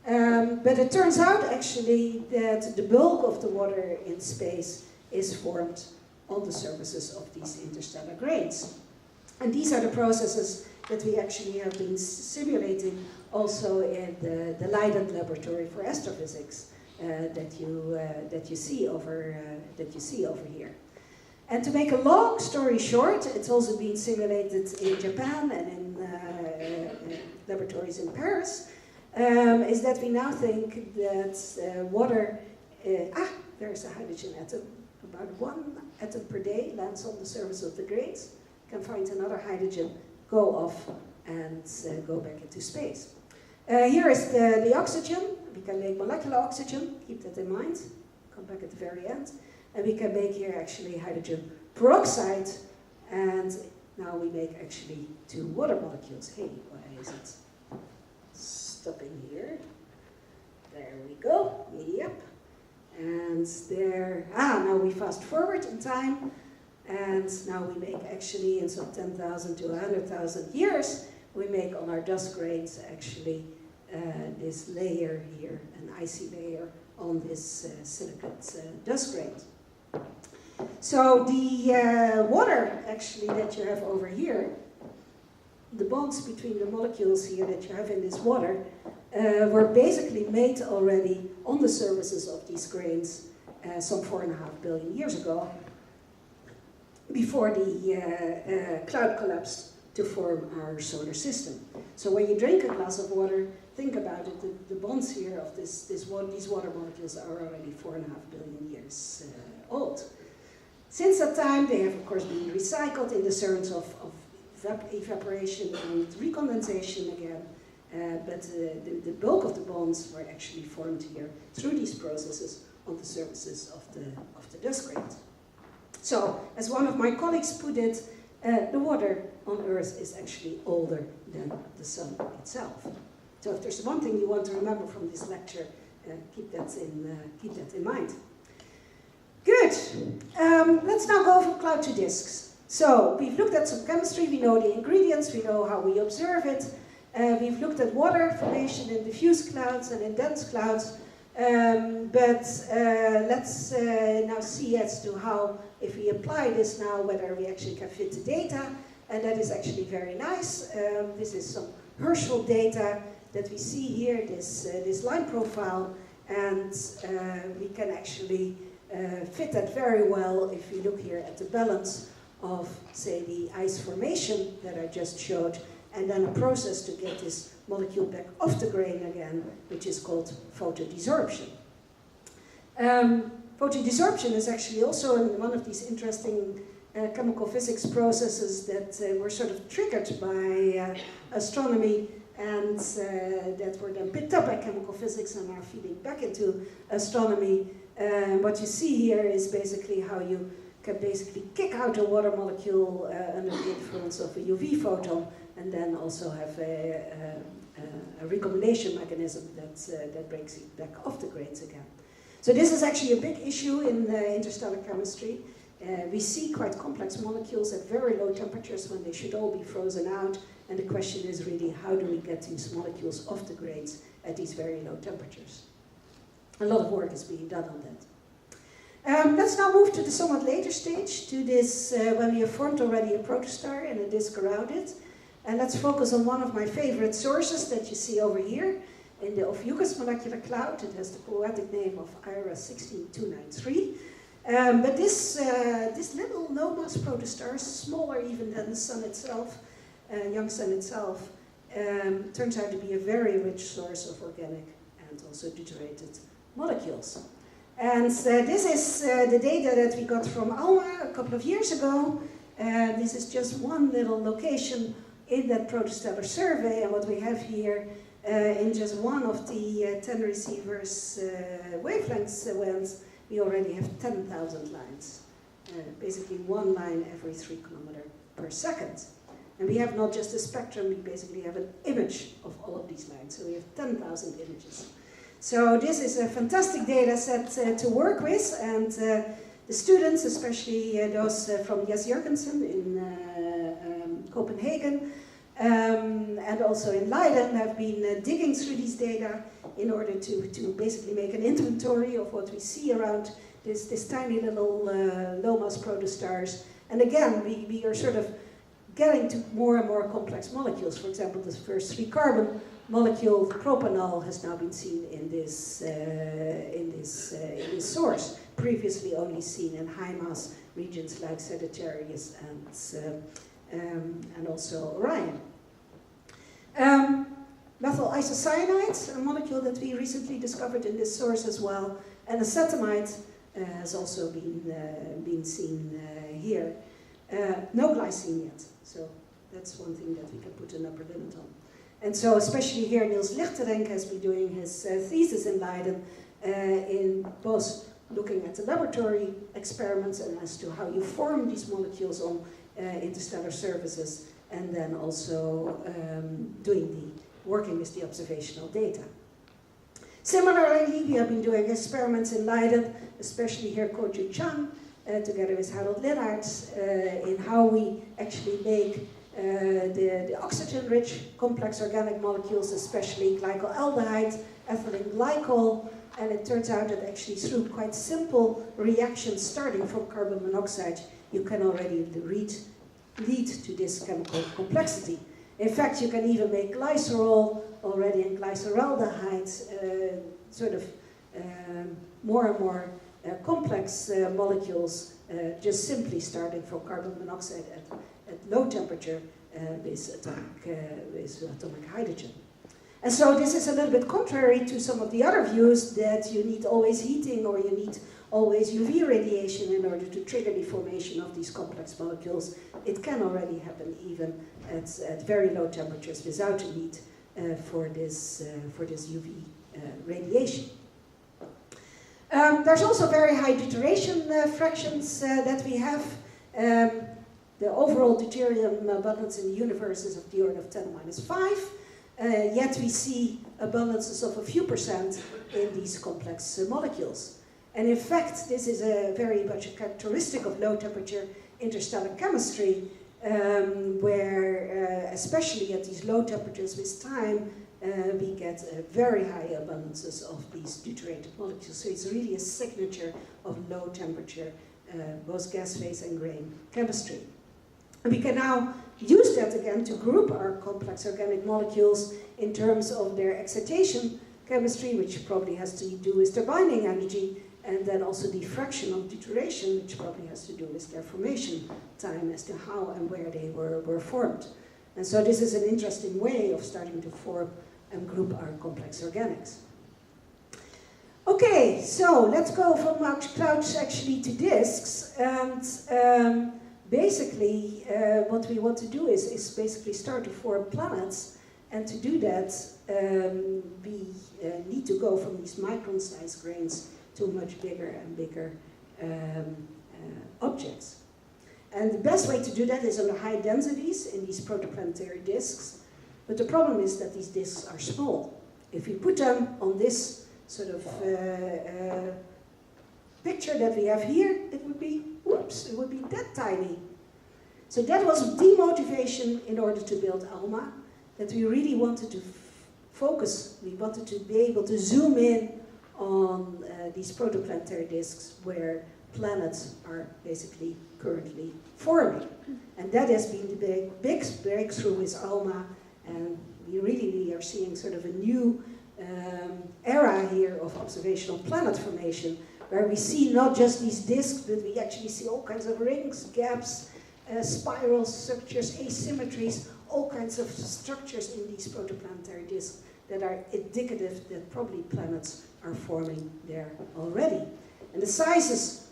But it turns out actually that the bulk of the water in space is formed on the surfaces of these interstellar grains. And these are the processes that we actually have been simulating also in the Leiden laboratory for astrophysics that you see over here. And to make a long story short, it's also been simulated in Japan and in laboratories in Paris. Is that we now think that water, there's a hydrogen atom, about 1 atom per day lands on the surface of the grains, can find another hydrogen, go off and go back into space. Here is the oxygen. We can make molecular oxygen, keep that in mind, come back at the very end. And we can make here actually hydrogen peroxide, and now we make actually 2 water molecules. Hey, why is it stopping here? There we go, yep. And there, now we fast forward in time, and now we make actually in some 10,000 to 100,000 years, we make on our dust grains actually this layer here, an icy layer on this silicate dust grain. So the water actually that you have over here, the bonds between the molecules here that you have in this water were basically made already on the surfaces of these grains some 4.5 billion years ago, before the cloud collapsed to form our solar system. So when you drink a glass of water, think about it, the bonds here of these water molecules are already 4.5 billion years old. Since that time, they have of course been recycled in the terms of evaporation and recondensation again, but the bulk of the bonds were actually formed here through these processes on the surfaces of the dust grains. So, as one of my colleagues put it, the water on Earth is actually older than the sun itself. So if there's one thing you want to remember from this lecture, keep that in mind. Good. Let's now go from cloud to disks. So we've looked at some chemistry, we know the ingredients, we know how we observe it. We've looked at water formation in diffuse clouds and in dense clouds. But let's now see as to how, if we apply this now, whether we actually can fit the data. And that is actually very nice. This is some Herschel data that we see here, this line profile. And we can actually fit that very well if we look here at the balance of, say, the ice formation that I just showed, and then a process to get this molecule back off the grain again, which is called photodesorption. Photodesorption is actually also one of these interesting chemical physics processes that were sort of triggered by astronomy and that were then picked up by chemical physics and are feeding back into astronomy. What you see here is basically how you can basically kick out a water molecule under the influence of a UV photon, and then also have a recombination mechanism that breaks it back off the grains again. So this is actually a big issue in interstellar chemistry. We see quite complex molecules at very low temperatures when they should all be frozen out, and the question is really, how do we get these molecules off the grates at these very low temperatures? A lot of work is being done on that. Let's now move to the somewhat later stage, to this when we have formed already a protostar and a disk around it. And let's focus on one of my favorite sources that you see over here in the Ophiuchus molecular cloud. It has the poetic name of IRA 16293. But this little low-mass protostar, smaller even than the sun itself, young sun itself, turns out to be a very rich source of organic and also deuterated molecules. And this is the data that we got from ALMA a couple of years ago. This is just one little location in that protostellar survey, and what we have here in just one of the 10 receivers wavelengths bands, we already have 10,000 lines. Basically one line every 3 kilometers per second. And we have not just a spectrum, we basically have an image of all of these lines. So we have 10,000 images. So this is a fantastic data set to work with, and the students, especially those from Jes Jurgensen in Copenhagen, and also in Leiden, have been digging through these data in order to basically make an inventory of what we see around this tiny little low-mass protostars. And again, we are sort of getting to more and more complex molecules. For example, the first 3-carbon molecule, propanol, has now been seen in this source, previously only seen in high-mass regions like Sagittarius and also Orion. Methyl isocyanide, a molecule that we recently discovered in this source as well, and acetamide has also been seen here. No glycine yet, so that's one thing that we can put an upper limit on. And so especially here, Niels Lichterenk has been doing his thesis in Leiden in both looking at the laboratory experiments and as to how you form these molecules on interstellar surfaces, and then also working with the observational data. Similarly, we have been doing experiments in Leiden, especially here Ko-Ju Chang, together with Harold Linnaerts, in how we actually make the oxygen-rich complex organic molecules, especially glycolaldehyde, ethylene glycol, and it turns out that actually through quite simple reactions starting from carbon monoxide, you can already lead to this chemical complexity. In fact, you can even make glycerol already and glyceraldehyde, sort of more and more complex molecules, just simply starting from carbon monoxide at low temperature with atomic hydrogen. And so this is a little bit contrary to some of the other views that you need always heating or you need always UV radiation in order to trigger the formation of these complex molecules. It can already happen even at very low temperatures without a need for this UV radiation. There's also very high deuteration fractions that we have. The overall deuterium abundance in the universe is of the order of 10⁻⁵. Yet we see abundances of a few percent in these complex molecules. And in fact, this is very much a characteristic of low temperature interstellar chemistry, where especially at these low temperatures with time, we get very high abundances of these deuterated molecules. So it's really a signature of low temperature, both gas phase and grain chemistry. And we can now use that again to group our complex organic molecules in terms of their excitation chemistry, which probably has to do with their binding energy, and then also the fraction of deuteration, which probably has to do with their formation time as to how and where they were formed. And so this is an interesting way of starting to form and group our complex organics. Okay, so let's go from clouds actually to disks. And basically, what we want to do is basically start to form planets. And to do that, we need to go from these micron-sized grains to much bigger and bigger objects. And the best way to do that is under high densities in these protoplanetary disks. But the problem is that these disks are small. If we put them on this sort of picture that we have here, it would be, whoops, it would be that tiny. So that was the motivation in order to build ALMA, that we really wanted to focus, we wanted to be able to zoom in on these protoplanetary disks where planets are basically currently forming. And that has been the big breakthrough with ALMA, and we really are seeing sort of a new era here of observational planet formation, where we see not just these disks, but we actually see all kinds of rings, gaps, spirals, structures, asymmetries, all kinds of structures in these protoplanetary disks that are indicative that probably planets are forming there already. And the sizes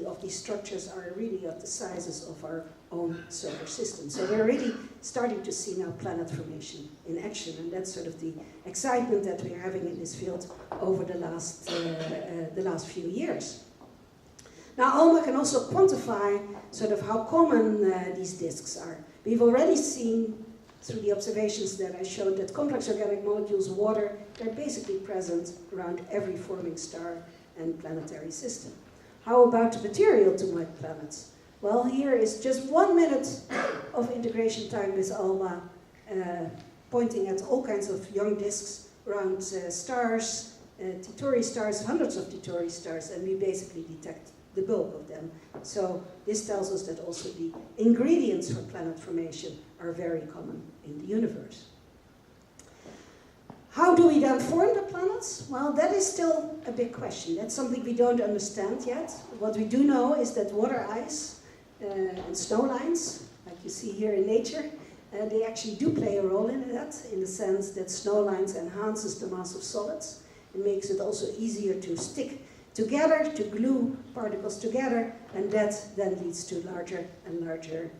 of these structures are really of the sizes of our own solar system. So we're really starting to see now planet formation in action, and that's sort of the excitement that we're having in this field over the last few years. Now, ALMA can also quantify sort of how common these disks are. We've already seen through the observations that I showed that complex organic molecules, water, they're basically present around every forming star and planetary system. How about material to my planets? Well, here is just 1 minute of integration time with ALMA, pointing at all kinds of young disks around stars, Titori stars, hundreds of Titori stars, and we basically detect the bulk of them. So this tells us that also the ingredients for planet formation are very common in the universe. How do we then form the planets? Well, that is still a big question. That's something we don't understand yet. What we do know is that water ice and snow lines, like you see here in nature, they actually do play a role in that, in the sense that snow lines enhances the mass of solids. It makes it also easier to stick together, to glue particles together, and that then leads to larger and larger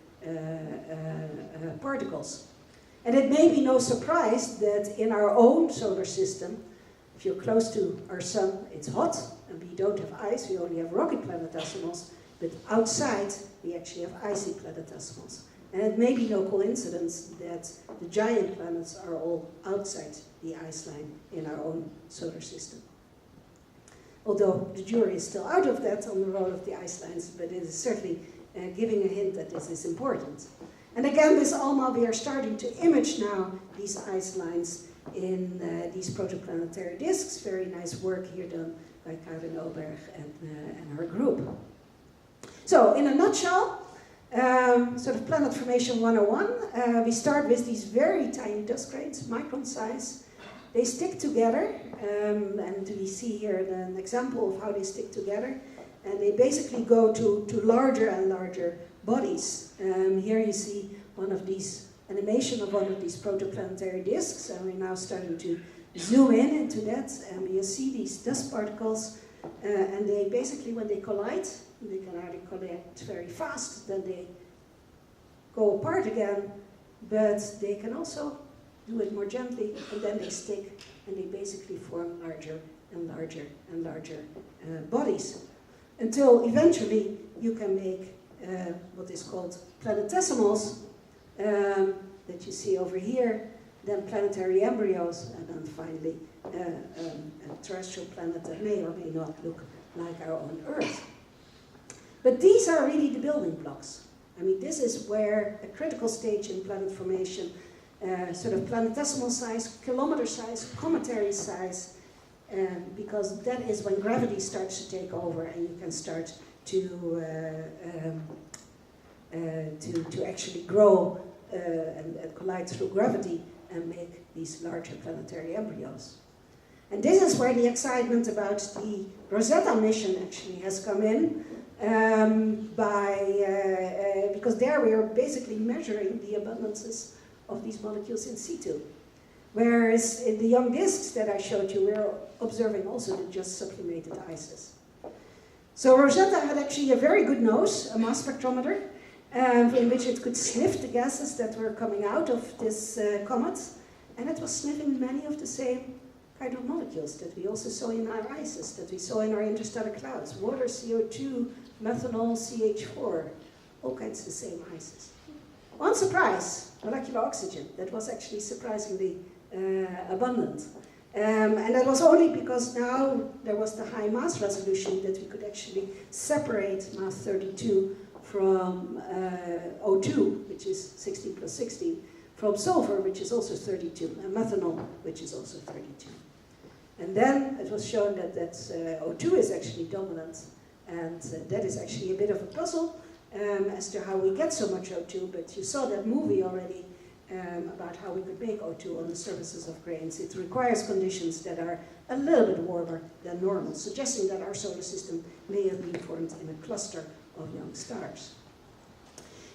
particles. And it may be no surprise that in our own solar system, if you're close to our sun, it's hot, and we don't have ice, we only have rocky planetesimals, but outside we actually have icy planetesimals. And it may be no coincidence that the giant planets are all outside the ice line in our own solar system. Although the jury is still out of that on the role of the ice lines, but it is certainly giving a hint that this is important. And again, with ALMA, we are starting to image now these ice lines in these protoplanetary disks. Very nice work here done by Karin Oberg and her group. So, in a nutshell, sort of planet formation 101, we start with these very tiny dust grains, micron size. They stick together, and we see here an example of how they stick together. And they basically go to larger and larger bodies. Here you see animation of one of these protoplanetary disks, and we're now starting to zoom in into that, and you see these dust particles, and they basically, when they collide, they can either collide very fast, then they go apart again, but they can also do it more gently, and then they stick, and they basically form larger and larger and larger bodies, until eventually you can make what is called planetesimals that you see over here, then planetary embryos, and then finally a terrestrial planet that may or may not look like our own Earth. But these are really the building blocks. I mean, this is where a critical stage in planet formation, sort of planetesimal size, kilometer size, cometary size, because that is when gravity starts to take over and you can start to actually grow and collide through gravity and make these larger planetary embryos. And this is where the excitement about the Rosetta mission actually has come in, because there we are basically measuring the abundances of these molecules in situ. Whereas in the young disks that I showed you, we're observing also the just sublimated ices. So Rosetta had actually a very good nose, a mass spectrometer, in which it could sniff the gases that were coming out of this comet, and it was sniffing many of the same kind of molecules that we also saw in our ices, that we saw in our interstellar clouds: water, CO2, methanol, CH4, all kinds of the same ices. One surprise, molecular oxygen, that was actually surprisingly abundant. And that was only because now there was the high mass resolution that we could actually separate mass 32 from O2, which is 16 plus 16, from sulfur, which is also 32, and methanol, which is also 32. And then it was shown that O2 is actually dominant, and that is actually a bit of a puzzle as to how we get so much O2, but you saw that movie already about how we could make O2 on the surfaces of grains. It requires conditions that are a little bit warmer than normal, suggesting that our solar system may have been formed in a cluster of young stars.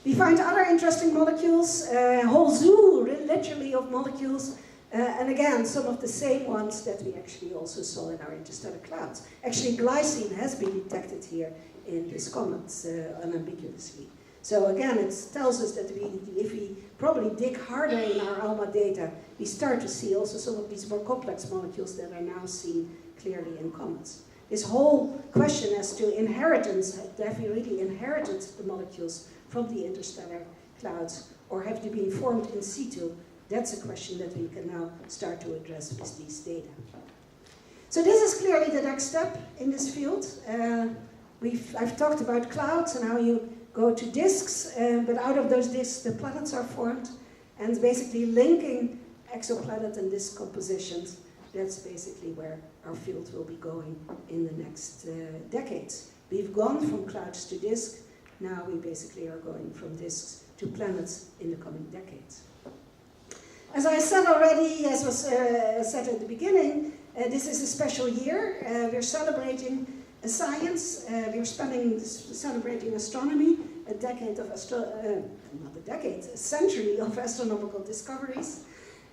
We find other interesting molecules, a whole zoo, literally, of molecules, and again, some of the same ones that we actually also saw in our interstellar clouds. Actually, glycine has been detected here in this comet unambiguously. So again, it tells us that if we probably dig harder in our ALMA data, we start to see also some of these more complex molecules that are now seen clearly in comets. This whole question as to inheritance, have we really inherited the molecules from the interstellar clouds, or have they been formed in situ? That's a question that we can now start to address with these data. So this is clearly the next step in this field. I've talked about clouds and how you go to disks, but out of those disks the planets are formed, and basically linking exoplanet and disk compositions, that's basically where our field will be going in the next decades. We've gone from clouds to disk, now we basically are going from disks to planets in the coming decades. As I said already, as was said at the beginning, this is a special year. We're celebrating science. We're celebrating astronomy, a decade of a century of astronomical discoveries.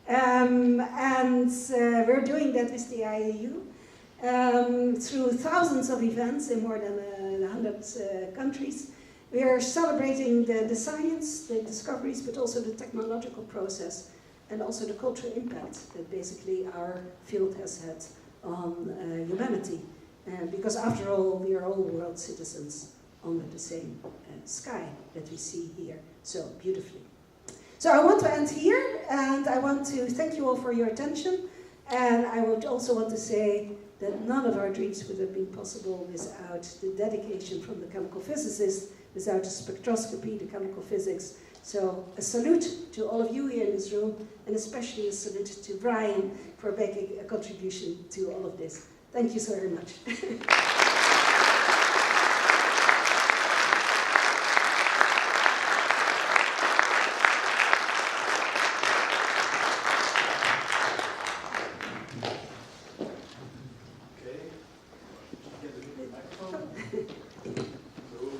And we're doing that with the IAU through thousands of events in more than 100 countries. We are celebrating the science, the discoveries, but also the technological process, and also the cultural impact that basically our field has had on humanity. Because after all, we are all world citizens under the same sky that we see here so beautifully. So I want to end here, and I want to thank you all for your attention. And I would also want to say that none of our dreams would have been possible without the dedication from the chemical physicists, without the spectroscopy, the chemical physics. So a salute to all of you here in this room, and especially a salute to Brian for making a contribution to all of this. Thank you so very much.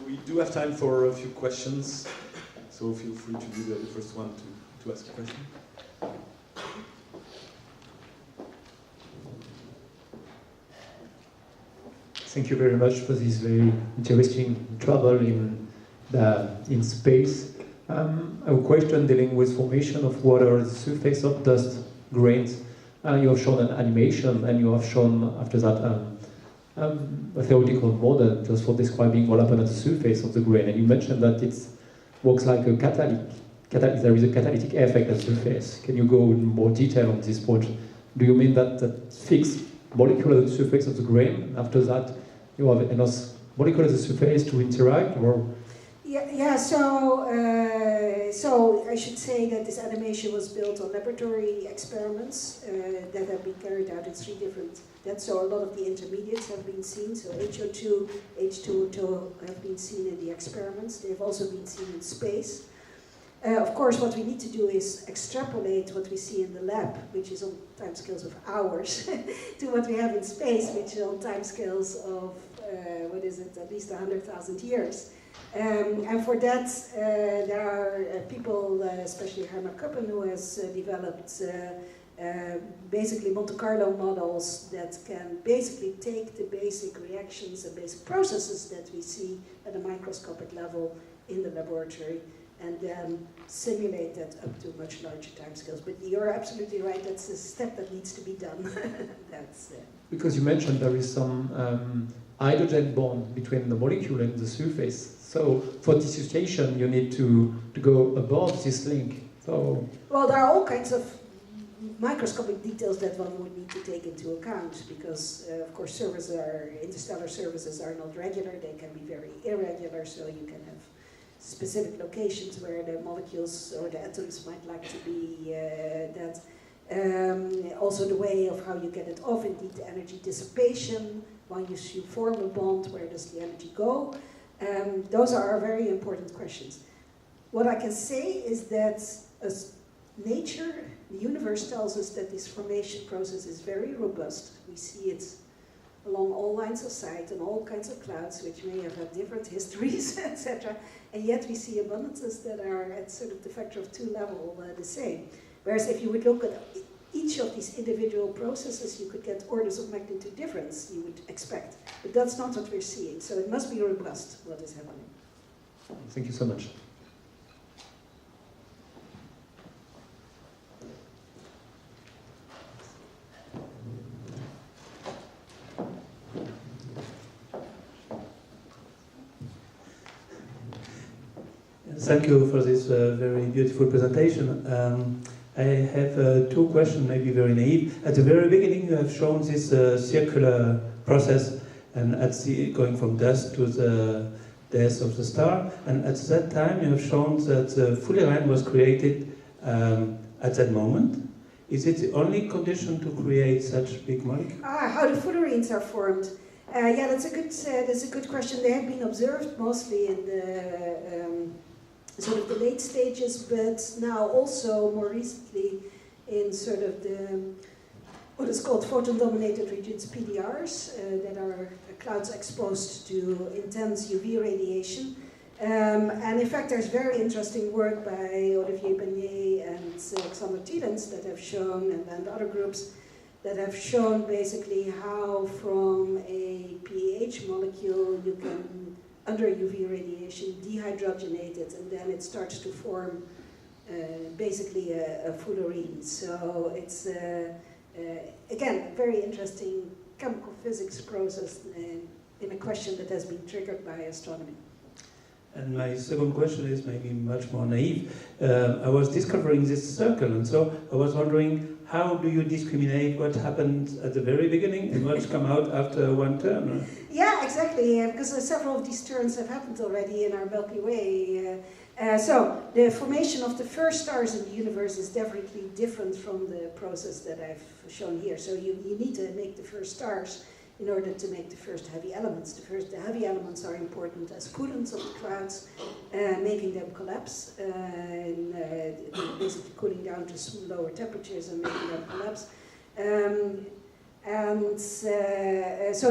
We do have time for a few questions, so feel free to be the first one to ask a question. Thank you very much for this very interesting travel in space. I have a question dealing with formation of water at the surface of dust grains. You have shown an animation, and you have shown after that a theoretical model just for describing what happened at the surface of the grain. And you mentioned that it works like a catalytic. There is a catalytic effect at the surface. Can you go in more detail on this point? Do you mean that fixed molecule at the surface of the grain, after that you have enough molecule at the surface to interact, or? Yeah. So I should say that this animation was built on laboratory experiments that have been carried out in 3 different. So a lot of the intermediates have been seen. So HO2, H2O2 have been seen in the experiments. They've also been seen in space. Of course, what we need to do is extrapolate what we see in the lab, which is on timescales of hours, to what we have in space, which is on timescales of, at least 100,000 years. And for that, there are people, especially Herman Kuppen, who has developed basically Monte Carlo models that can basically take the basic reactions and basic processes that we see at a microscopic level in the laboratory, and then simulate that up to much larger timescales. But you're absolutely right, that's a step that needs to be done. Because you mentioned there is some hydrogen bond between the molecule and the surface. So for dissociation, you need to go above this link. So well, there are all kinds of microscopic details that one would need to take into account, because of course interstellar surfaces are not regular, they can be very irregular, so you can have specific locations where the molecules or the atoms might like to be. Also the way of how you get it off, indeed the energy dissipation. Once you form a bond, where does the energy go? Those are very important questions. What I can say is that as nature, the universe tells us that this formation process is very robust. We see it along all lines of sight and all kinds of clouds, which may have had different histories, etc. And yet we see abundances that are at sort of the factor of 2 level the same. Whereas if you would look at each of these individual processes, you could get orders of magnitude difference, you would expect. But that's not what we're seeing, so it must be robust, what is happening. Thank you so much. Thank you for this very beautiful presentation. I have 2 questions, maybe very naive. At the very beginning, you have shown this circular process, and going from dust to the death of the star. And at that time, you have shown that the fullerene was created at that moment. Is it the only condition to create such big molecules? How the fullerenes are formed. Yeah, that's a good question. They have been observed mostly in the sort of the late stages, but now also more recently in sort of the what is called photon-dominated regions, PDRs, that are clouds exposed to intense UV radiation. And in fact, there's very interesting work by Olivier Bagnier and Alexander Thielens that have shown, and other groups that have shown basically how from a pH molecule you can, under UV radiation, dehydrogenate it, and then it starts to form basically a fullerene. So it's, again, a very interesting chemical physics process in a question that has been triggered by astronomy. And my second question is maybe much more naive. I was discovering this circle, and so I was wondering, how do you discriminate what happened at the very beginning and what's come out after one turn? Yeah, exactly, because several of these turns have happened already in our Milky Way. So the formation of the first stars in the universe is definitely different from the process that I've shown here. So you need to make the first stars in order to make the first heavy elements. The heavy elements are important as coolants of the clouds, making them collapse, basically cooling down to lower temperatures and making them collapse. So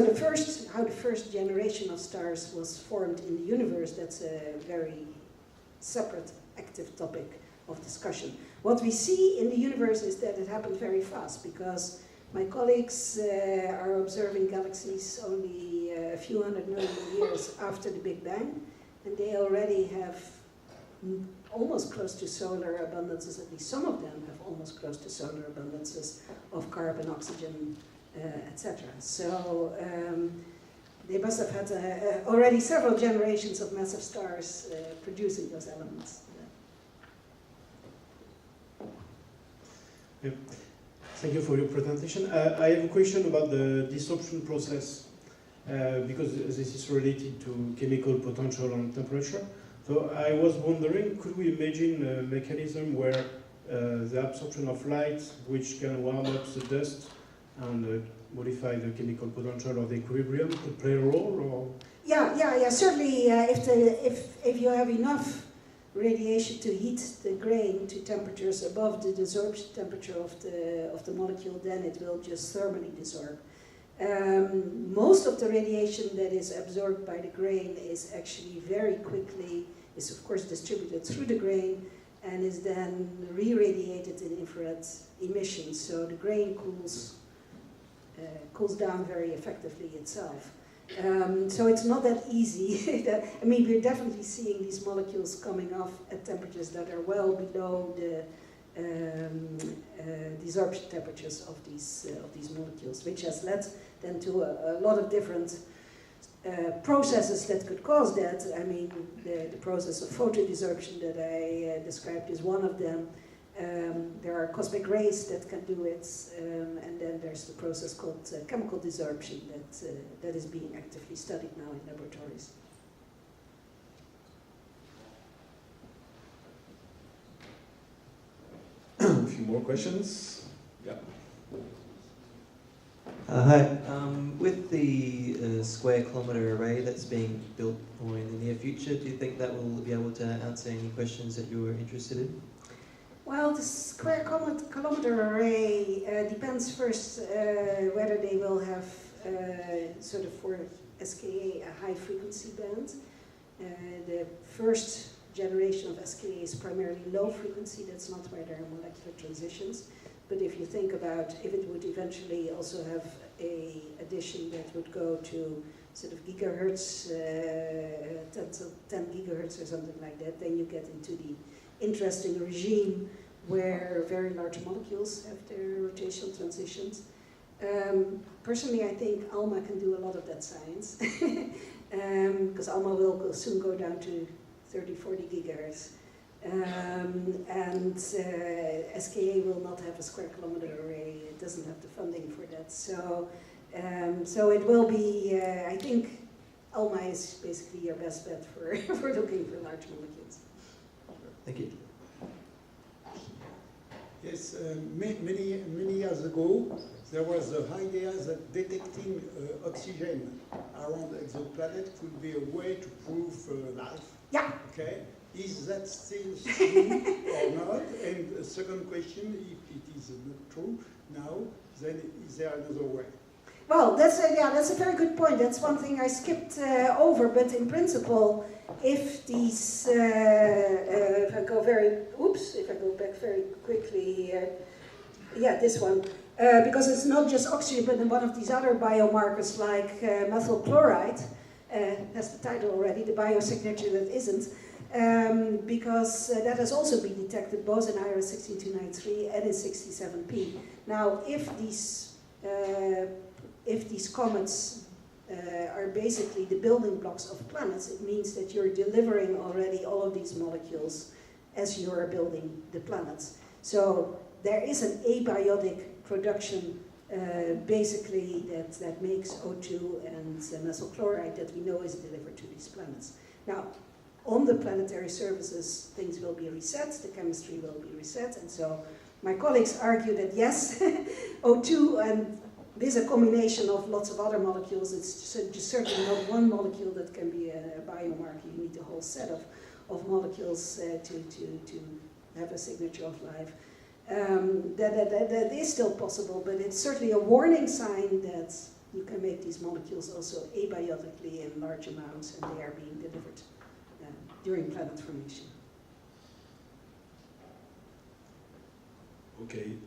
how the first generation of stars was formed in the universe, that's a very separate active topic of discussion. What we see in the universe is that it happened very fast, because my colleagues are observing galaxies only a few 100 million years after the Big Bang, and they already have almost close to solar abundances, at least some of them have almost close to solar abundances of carbon, oxygen, etc. So they must have had already several generations of massive stars producing those elements. Yeah. Thank you for your presentation. I have a question about the disruption process, because this is related to chemical potential and temperature. So I was wondering, could we imagine a mechanism where the absorption of light, which can warm up the dust and modify the chemical potential or the equilibrium, could play a role? Or? Yeah. Certainly, if you have enough radiation to heat the grain to temperatures above the desorption temperature of the molecule, then it will just thermally desorb. Most of the radiation that is absorbed by the grain is actually very quickly, is of course distributed through the grain and is then re-radiated in infrared emissions. So the grain cools down very effectively itself. So it's not that easy. I mean, we're definitely seeing these molecules coming off at temperatures that are well below the desorption temperatures of these molecules, which has led then to a lot of different processes that could cause that. I mean, the process of photodesorption that I described is one of them. There are cosmic rays that can do it, and then there's the process called chemical desorption that is being actively studied now in laboratories. few more questions. Yeah. Hi. With the square kilometre array that's being built more in the near future, do you think that will be able to answer any questions that you were interested in? Well, the square kilometre array depends first whether they will have sort of for SKA a high frequency band. The first generation of SKA is primarily low frequency, that's not where there are molecular transitions. But if you think about if it would eventually also have a addition that would go to sort of gigahertz, 10 gigahertz or something like that, then you get into the interesting regime where very large molecules have their rotational transitions. Personally, I think ALMA can do a lot of that science, because ALMA will soon go down to 30, 40 gigahertz. And SKA will not have a square kilometre array. It doesn't have the funding for that. So, so it will be, I think ALMA is basically your best bet for, for looking for large molecules. Thank you. Yes, many years ago, there was the idea that detecting oxygen around exoplanet could be a way to prove life. Yeah. Okay. Is that still true or not? And the second question, if it is not true now, then is there another way? Well, that's a very good point. That's one thing I skipped over. But in principle, if these, if I go back very quickly here, yeah, this one, because it's not just oxygen, but in one of these other biomarkers like methyl chloride, has the title already, the biosignature that isn't. Because that has also been detected both in IRS 16293 and in 67P. Now, if these comets are basically the building blocks of planets, it means that you're delivering already all of these molecules as you are building the planets. So there is an abiotic production basically that makes O2 and methyl chloride that we know is delivered to these planets. Now, on the planetary surfaces, things will be reset, the chemistry will be reset, and so my colleagues argue that yes, O2 and this is a combination of lots of other molecules. It's just certainly not one molecule that can be a biomarker. You need a whole set of molecules to have a signature of life. That is still possible, but it's certainly a warning sign that you can make these molecules also abiotically in large amounts, and they are being delivered during planet formation. Okay,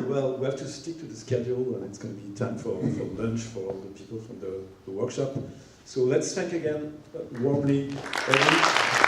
well, we have to stick to the schedule, and it's going to be time for lunch for all the people from the workshop. So let's thank again warmly everyone.